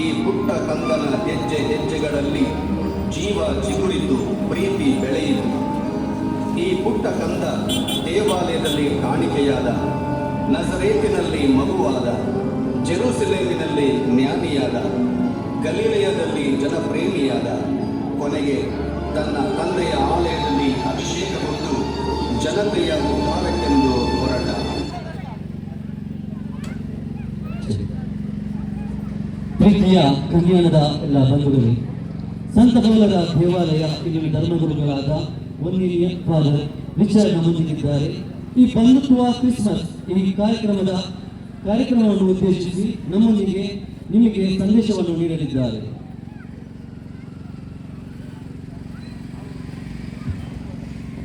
ಈ ಪುಟ್ಟ ಕಂದನ ಹೆಜ್ಜೆ ಹೆಜ್ಜೆಗಳಲ್ಲಿ ಜೀವ ಚಿಗುರಿತು, ಪ್ರೀತಿ ಬೆಳೆಯಿತು. ಈ ಪುಟ್ಟ ಕಂದ ದೇವಾಲಯದಲ್ಲಿ ಕಾಣಿಕೆಯಾದ, ನಜರೇತಿನಲ್ಲಿ ಮಗುವಾದ, ಜೆರೂಸಲೇಮಿನಲ್ಲಿ ಜ್ಞಾನಿಯಾದ, ಗಲಿಲೆಯದಲ್ಲಿ ಜನಪ್ರೇಮಿಯಾದ, ಕೊನೆಗೆ ತನ್ನ ತಂದೆಯ ಆಲಯದಲ್ಲಿ ಅಭಿಷೇಕಗೊಂಡು ಜನತೆಯ ಉದ್ಧಾರಕ್ಕೆಂದು ಹೊರಟ. ಪ್ರೀತಿಯ ಕಲ್ಯಾಣದ ಎಲ್ಲ ಬಂಧುಗಳೇ, ಸಂತ ಪೌಲರ ದೇವಾಲಯ ಇಲ್ಲಿನ ಧರ್ಮಗುರುಗಳಾದ ವಂದನೀಯ ಫಾದರ್ ರಿಚರ್ಡ್ ನಮ್ಮೊಂದಿಗಿದ್ದಾರೆ. ಈ ಬಂಧುತ್ವ ಕ್ರಿಸ್ಮಸ್ ಈ ಕಾರ್ಯಕ್ರಮವನ್ನು ಉದ್ದೇಶಿಸಿ ನಮ್ಮೊಂದಿಗೆ ನಿಮಗೆ ಸಂದೇಶವನ್ನು ನೀಡಲಿದ್ದಾರೆ.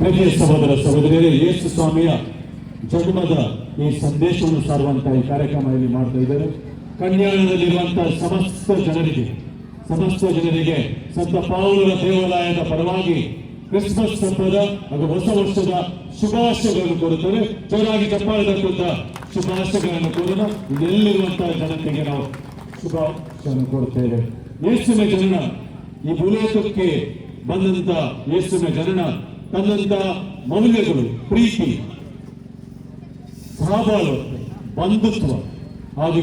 ಪ್ರಿಯ ಸಹೋದರ ಸಹೋದರಿಯರೇ, ಯೇಸು ಸ್ವಾಮಿಯ ಜನ್ಮದ ಈ ಸಂದೇಶವನ್ನು ಸಾರುವಂತಹ ಈ ಕಾರ್ಯಕ್ರಮ ಇಲ್ಲಿ ಮಾಡ್ತಾ ಇದ್ದಾರೆ. ಕಲ್ಯಾಣದಲ್ಲಿರುವಂತಹ ಸಮಸ್ತ ಜನರಿಗೆ ಸಂತ ಪೌಲರ ದೇವಾಲಯದ ಪರವಾಗಿ ಕ್ರಿಸ್ಮಸ್ ಹಬ್ಬದ ಹಾಗೂ ಹೊಸ ವರ್ಷದ ಶುಭಾಶಯಗಳನ್ನು ಕೋರುತ್ತಾರೆ. ಜೋರಾಗಿ ಚಪ್ಪಾಳೆ ತಟ್ಟುತ್ತ ಶುಭಾಶಯಗಳನ್ನು ಕೋರೋಣ. ಇಲ್ಲೆಲ್ಲಿರುವಂತಹ ಜನತೆಗೆ ನಾವು ಶುಭಾಶಯವನ್ನು ಕೋರುತ್ತೇವೆ. ಯೇಸುವಿನ ಜನನ, ಈ ಭೂಲೋಕಕ್ಕೆ ಬಂದಂತ ಯೇಸುವಿನ ಜನನ ತನ್ನಂತ ಮೌಲ್ಯಗಳು, ಪ್ರೀತಿ, ಸಹಬಾಳ್ವೆ, ಬಂಧುತ್ವ ಹಾಗೂ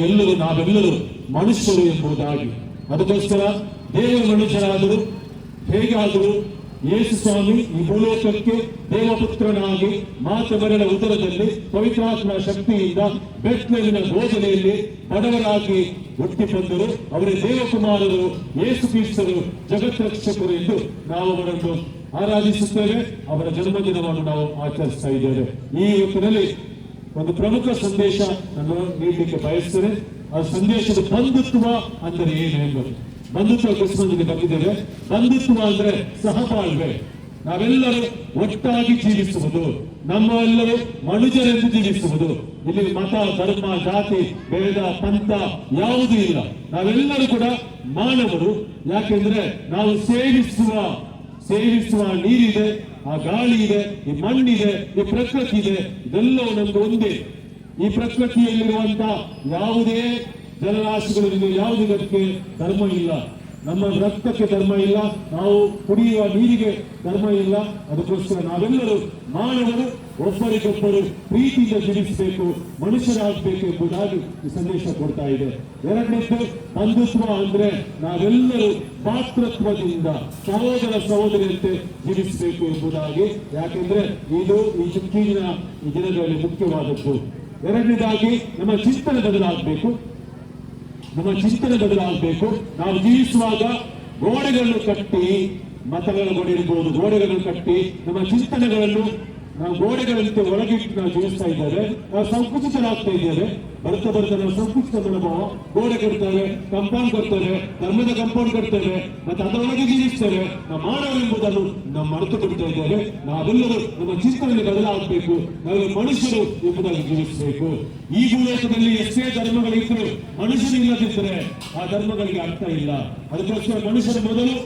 ನಾವೆಲ್ಲರೂ ಮನುಷ್ಯರು ಎಂಬುದಾಗಿ, ಅದಕ್ಕೋಸ್ಕರ ದೇವ ಮನುಷ್ಯರಾದರೂ ಹೇಗಾದರೂ ಯೇಸು ಸ್ವಾಮಿ ಈ ಭೂಲೋಕಕ್ಕೆ ದೇವಪುತ್ರನಾಗಿ ಮಾತೆ ಮರಿಯಳ ಉದರದಲ್ಲಿ ಪವಿತ್ರಾತ್ಮ ಶಕ್ತಿಯಿಂದ ಬೆತ್ಲೆಹೇಮಿನ ಗೋದಲೆಯಲ್ಲಿ ಬಡವರಾಗಿ ಹುಟ್ಟಿ ಬಂದರು. ಅವರೇ ದೇವಕುಮಾರರು, ಯೇಸು ಕ್ರಿಸ್ತರು, ಜಗತ್ರಕ್ಷಕರು ಎಂದು ನಾವು ಅವರನ್ನು ಆರಾಧಿಸುತ್ತೇವೆ. ಅವರ ಜನ್ಮದಿನವನ್ನು ನಾವು ಆಚರಿಸ್ತಾ ಇದ್ದೇವೆ. ಈ ಹೊತ್ತಿನಲ್ಲಿ ಒಂದು ಪ್ರಮುಖ ಸಂದೇಶ ನಾನು ನೀಡಲಿಕ್ಕೆ ಬಯಸ್ತೇನೆ. ಆ ಸಂದೇಶದ ಬಂಧುತ್ವ ಅಂದರೆ ಏನು ಎಂಬುದು. ಬಂಧುತ್ವ ಕ್ರಿಸ್ಮಸ್ಗೆ ಬಂದಿದ್ದೇವೆ. ಬಂಧುತ್ವ ಅಂದ್ರೆ ಸಹಬಾಳ್ವೆ, ನಾವೆಲ್ಲರೂ ಒಟ್ಟಾಗಿ ಜೀವಿಸುವುದು, ನಮ್ಮೆಲ್ಲರೂ ಮನುಜರೆಂದು ಜೀವಿಸುವುದು. ಇಲ್ಲಿ ಮತ, ಧರ್ಮ, ಜಾತಿ, ಭೇದ, ಪಂಥ ಯಾವುದೂ ಇಲ್ಲ. ನಾವೆಲ್ಲರೂ ಕೂಡ ಮಾನವರು. ಯಾಕೆಂದ್ರೆ ನಾವು ಸೇವಿಸುವ ನೀರಿದೆ, ಆ ಗಾಳಿ ಇದೆ, ಈ ಮಣ್ಣಿದೆ, ಈ ಪ್ರಕೃತಿ ಇದೆ, ಇದೆಲ್ಲವೂ ನಮ್ದು ಒಂದೇ. ಈ ಪ್ರಕೃತಿಯಲ್ಲಿರುವಂತಹ ಯಾವುದೇ ಜಲರಾಶಿಗಳು ಯಾವುದಕ್ಕೆ ಧರ್ಮ ಇಲ್ಲ. ನಮ್ಮ ರಕ್ತಕ್ಕೆ ಧರ್ಮ ಇಲ್ಲ, ನಾವು ಕುಡಿಯುವ ನೀರಿಗೆ ಧರ್ಮ ಇಲ್ಲ. ಅದಕ್ಕೋಸ್ಕರ ನಾವೆಲ್ಲರೂ ಮಾನವರು, ಒಬ್ಬರಿಗೊಬ್ಬರು ಪ್ರೀತಿಯಿಂದ ಜೀವಿಸಬೇಕು, ಮನುಷ್ಯರಾಗಬೇಕು ಎಂಬುದಾಗಿ ಈ ಸಂದೇಶ ಕೊಡ್ತಾ ಇದೆ. ಎರಡನೇದು ಬಂಧುತ್ವ ಅಂದ್ರೆ ನಾವೆಲ್ಲರೂ ಭಾತೃತ್ವದಿಂದ ಸಹೋದರಿಯಂತೆ ಜೀವಿಸಬೇಕು ಎಂಬುದಾಗಿ. ಯಾಕೆಂದ್ರೆ ಇದು ಈ ದಿನಗಳಲ್ಲಿ ಮುಖ್ಯವಾದದ್ದು. ಎರಡನೇದಾಗಿ ನಮ್ಮ ಚಿಂತನೆ ಬದಲಾಗಬೇಕು. ನಾವು ಜೀವಿಸುವಾಗ ಗೋಡೆಗಳನ್ನು ಕಟ್ಟಿ, ಮತಗಳ ಗೋಡೆ ಇರಬಹುದು, ಗೋಡೆಗಳನ್ನು ಕಟ್ಟಿ ನಮ್ಮ ಚಿಂತನೆಗಳನ್ನು ನಾವು ಗೋಡೆಗಳಂತೆ ಒಳಗಿಟ್ಟು ನಾವು ಜೀವಿಸ್ತಾ ಇದ್ದೇವೆ. ನಾವು ಸಂಕುಚಿತರಾಗ್ತಾ ಇದ್ದೇವೆ. ಬರ್ತಾ ನಾವು ಸಂಕುಚಿತ ಮನೋಭಾವ, ಗೋಡೆ ಕಟ್ತೇವೆ, ಕಂಪೌಂಡ್ ಕಟ್ತೇವೆ, ಧರ್ಮದ ಕಂಪೌಂಡ್ ಕಟ್ತೇವೆ, ಮತ್ತೆ ಅದರೊಳಗೆ ಜೀವಿಸ್ತೇವೆ. ನಾವು ಮಾನವ ಎಂಬುದನ್ನು ನಾವು ಮರೆತು ಬಿಡ್ತಾ ಇದ್ದೇವೆ. ನಾವೆಲ್ಲರೂ ನಮ್ಮ ಚಿಂತನೆಯಲ್ಲಿ ಬದಲಾಗಬೇಕು. ನಾವು ಮನುಷ್ಯರು ಎಂಬುದಾಗಿ ಜೀವಿಸಬೇಕು. ಈ ಭೂಲೋಕದಲ್ಲಿ ಎಷ್ಟೇ ಧರ್ಮಗಳಿದ್ದರೂ ಮನುಷ್ಯರಿಲ್ಲದಿದ್ದರೆ ಆ ಧರ್ಮಗಳಿಗೆ ಅರ್ಥ ಇಲ್ಲ. ಅದಕ್ಕೋಸ್ಕರ ಮನುಷ್ಯತ್ವ ಮೊದಲು.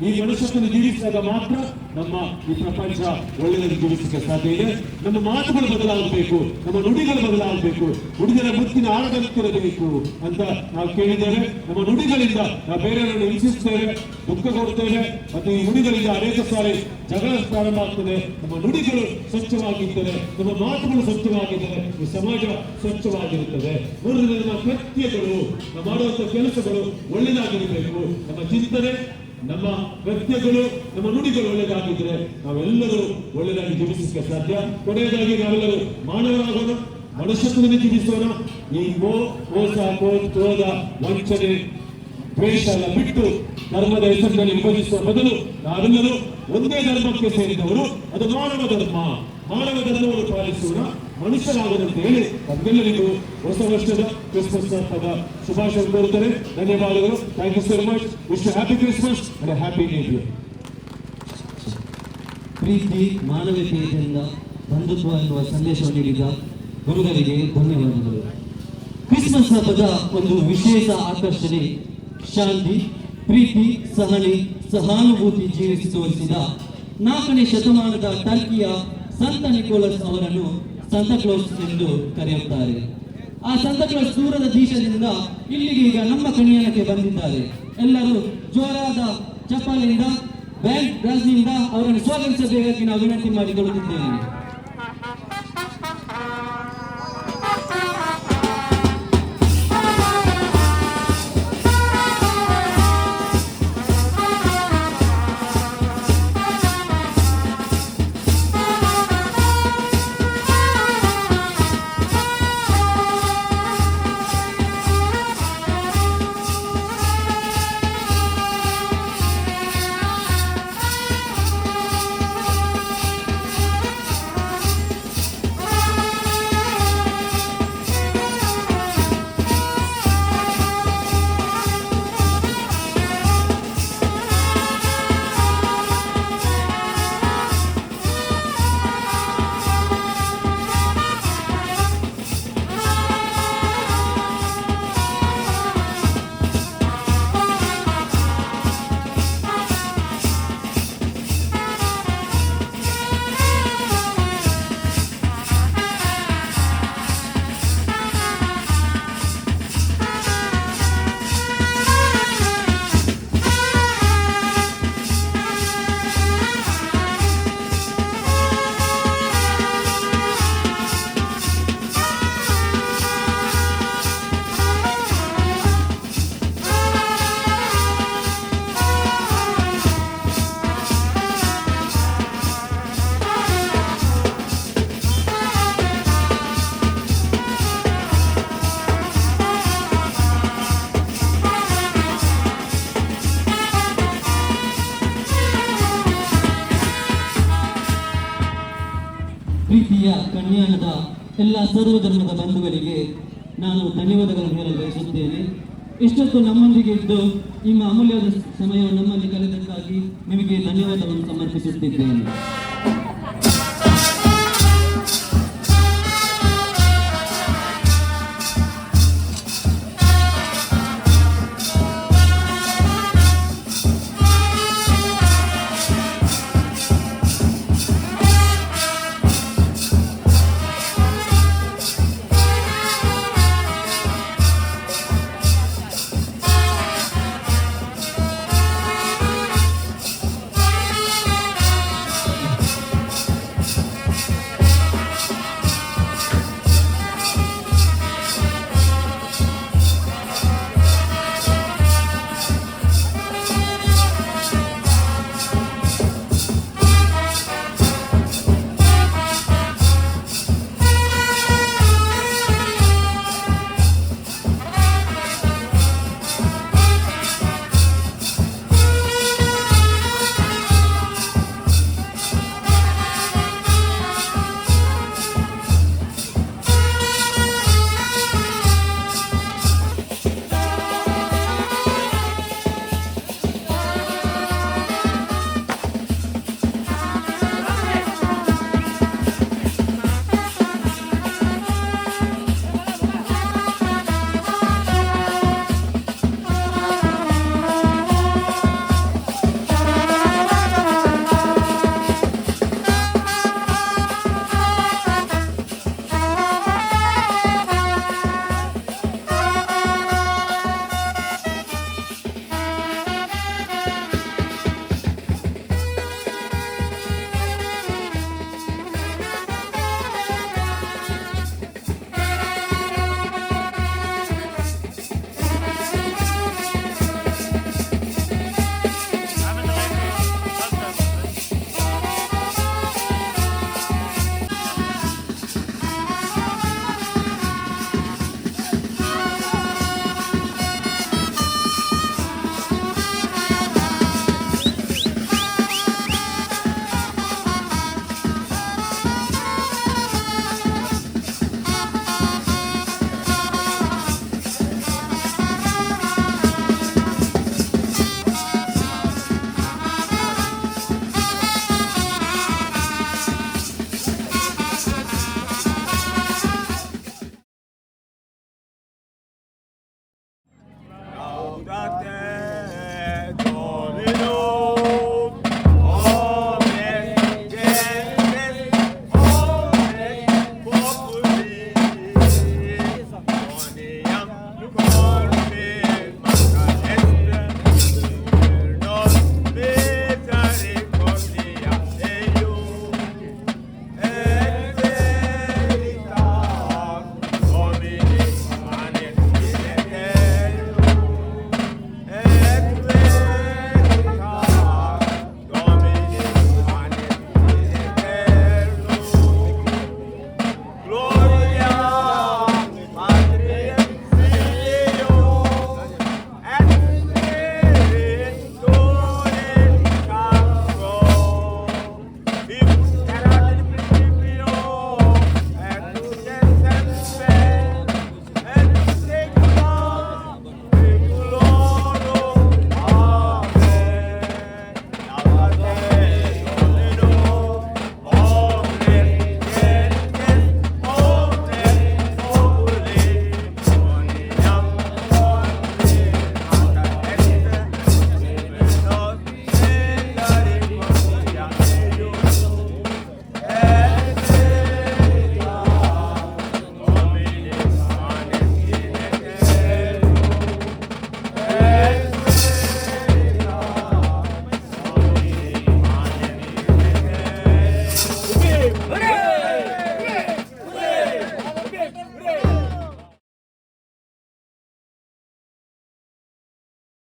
ಈ ಮನುಷ್ಯತ್ವವನ್ನು ಜೀವಿಸಿದಾಗ ಮಾತ್ರ ನಮ್ಮ ಈ ಪ್ರಪಂಚ ಒಳ್ಳೆಯದಾಗಿ ಜೀವಿಸಲಿಕ್ಕೆ ಸಾಧ್ಯ ಇದೆ. ನಮ್ಮ ಮಾತುಗಳು ಬದಲಾಗಬೇಕು, ನಮ್ಮ ನುಡಿಗಳು ಬದಲಾಗಬೇಕು. ನುಡಿಗಳ ಮುತ್ತಿನ ಆಳದಂತಿರಬೇಕು ಅಂತ ನಾವು ಕೇಳಿದ್ದೇವೆ. ನಮ್ಮ ನುಡಿಗಳಿಂದ ನಾವು ಬೇರೆಯವರನ್ನು ಹಿಂಸಿಸ್ತೇವೆ, ದುಃಖ ಕೊಡ್ತೇವೆ, ಮತ್ತು ಈ ನುಡಿಗಳಿಂದ ಅನೇಕ ಸಾರಿ ಜಗಳ ಪ್ರಾರಂಭ ಆಗ್ತದೆ. ನಮ್ಮ ನುಡಿಗಳು ಸ್ವಚ್ಛವಾಗಿದ್ದರೆ, ನಮ್ಮ ಮಾತುಗಳು ಸ್ವಚ್ಛವಾಗಿದ್ದರೆ ಈ ಸಮಾಜ ಸ್ವಚ್ಛವಾಗಿರುತ್ತದೆ. ಮೂರನೇ, ನಮ್ಮ ಕೃತ್ಯಗಳು, ನಾವು ಮಾಡುವಂತಹ ಕೆಲಸಗಳು ಒಳ್ಳೆಯದಾಗಿರಬೇಕು. ನಮ್ಮ ಚಿಂತನೆ, ನಮ್ಮ ಕೃತ್ಯಗಳು, ನಮ್ಮ ನುಡಿಗಳು ಒಳ್ಳೆಯದಾಗಿದ್ರೆ ನಾವೆಲ್ಲರೂ ಒಳ್ಳೆಯದಾಗಿ ಜೀವಿಸಲಿಕ್ಕೆ ಸಾಧ್ಯ. ಕೊನೆಯದಾಗಿ ನಾವೆಲ್ಲರೂ ಮಾನವರಾಗೋಣ, ಮನುಷ್ಯತ್ವದಲ್ಲಿ ಜೀವಿಸೋಣ. ಈ ಮೋಸ, ಕ್ರೋಧ, ವಂಚನೆ, ದ್ವೇಷ ಎಲ್ಲ ಬಿಟ್ಟು ಧರ್ಮದ ಹೆಸರಿನಲ್ಲಿ ವಿಭಜಿಸುವ ಬದಲು ನಾವೆಲ್ಲರೂ ಒಂದೇ ಧರ್ಮಕ್ಕೆ ಸೇರಿದವರು. ಅದು ಮಾನವ ಧರ್ಮವನ್ನು ಪಾಲಿಸೋಣ, ಮನುಷ್ಯರಾಗದಂತ ಹೇಳಿ ನಮ್ಗೆಲ್ಲರಿಗೂ ಹೊಸ ವರ್ಷದ ಕ್ರಿಸ್ಮಸ್ ಹಬ್ಬದ ಶುಭಾಶಯ ಕೋರುತ್ತೇನೆ. ಧನ್ಯವಾದಗಳು. Thank you so much. Wish you happy Christmas and happy new year. ಪ್ರೀತಿ ಮಾನವೀಯತೆಯಿಂದ ಬಂಧುತ್ವ ಎನ್ನುವ ಸಂದೇಶವನ್ನು ನೀಡಿದ ಗುರುಗಳಿಗೆ ಧನ್ಯವಾದಗಳು. ಕ್ರಿಸ್ಮಸ್ ಹಬ್ಬದ ಒಂದು ವಿಶೇಷ ಆಕರ್ಷಣೆ ಶಾಂತಿ, ಪ್ರೀತಿ, ಸಹಾನುಭೂತಿ ಜೀವಿಸಿ ತೋರಿಸಿದ 4ನೇ ಶತಮಾನದ ಟರ್ಕಿಯ ಸಂತ ನಿಕೋಲಸ್ ಅವರನ್ನು ಸಂತಕ್ಲೌಸ್ ಎಂದು ಕರೆಯುತ್ತಾರೆ. ಆ ಸಂತಕ್ಲೌಸ್ ದೂರದ ದೇಶದಿಂದ ಇಲ್ಲಿಗೆ ಈಗ ನಮ್ಮ ಕಣಿಯಾಣಕ್ಕೆ ಬಂದಿದ್ದಾರೆ. ಎಲ್ಲರೂ ಜೋರಾದ ಚಪ್ಪಾಳೆಯಿಂದ ಬ್ಯಾಂಡ್ ರಾಜ್ನಿಂದ ಅವರನ್ನು ಸ್ವಾಗತಿಸಬೇಕಾಗಿ ನಾವು ವಿನಂತಿ ಮಾಡಿಕೊಳ್ಳುತ್ತಿದ್ದೇವೆ. ಪ್ರೀತಿಯ ಕನ್ಯಾಣದ ಎಲ್ಲ ಸರ್ವಧರ್ಮದ ಬಂಧುಗಳಿಗೆ ನಾನು ಧನ್ಯವಾದಗಳನ್ನು ಹೇಳಲು ಬಯಸುತ್ತೇನೆ. ಇಷ್ಟೊತ್ತು ನಮ್ಮೊಂದಿಗೆ ಇದ್ದು ನಿಮ್ಮ ಅಮೂಲ್ಯವಾದ ಸಮಯವನ್ನು ನಮ್ಮಲ್ಲಿ ಕಳೆದಕ್ಕಾಗಿ ನಿಮಗೆ ಧನ್ಯವಾದವನ್ನು ಸಮರ್ಪಿಸುತ್ತಿದ್ದೇನೆ. ಹರೇ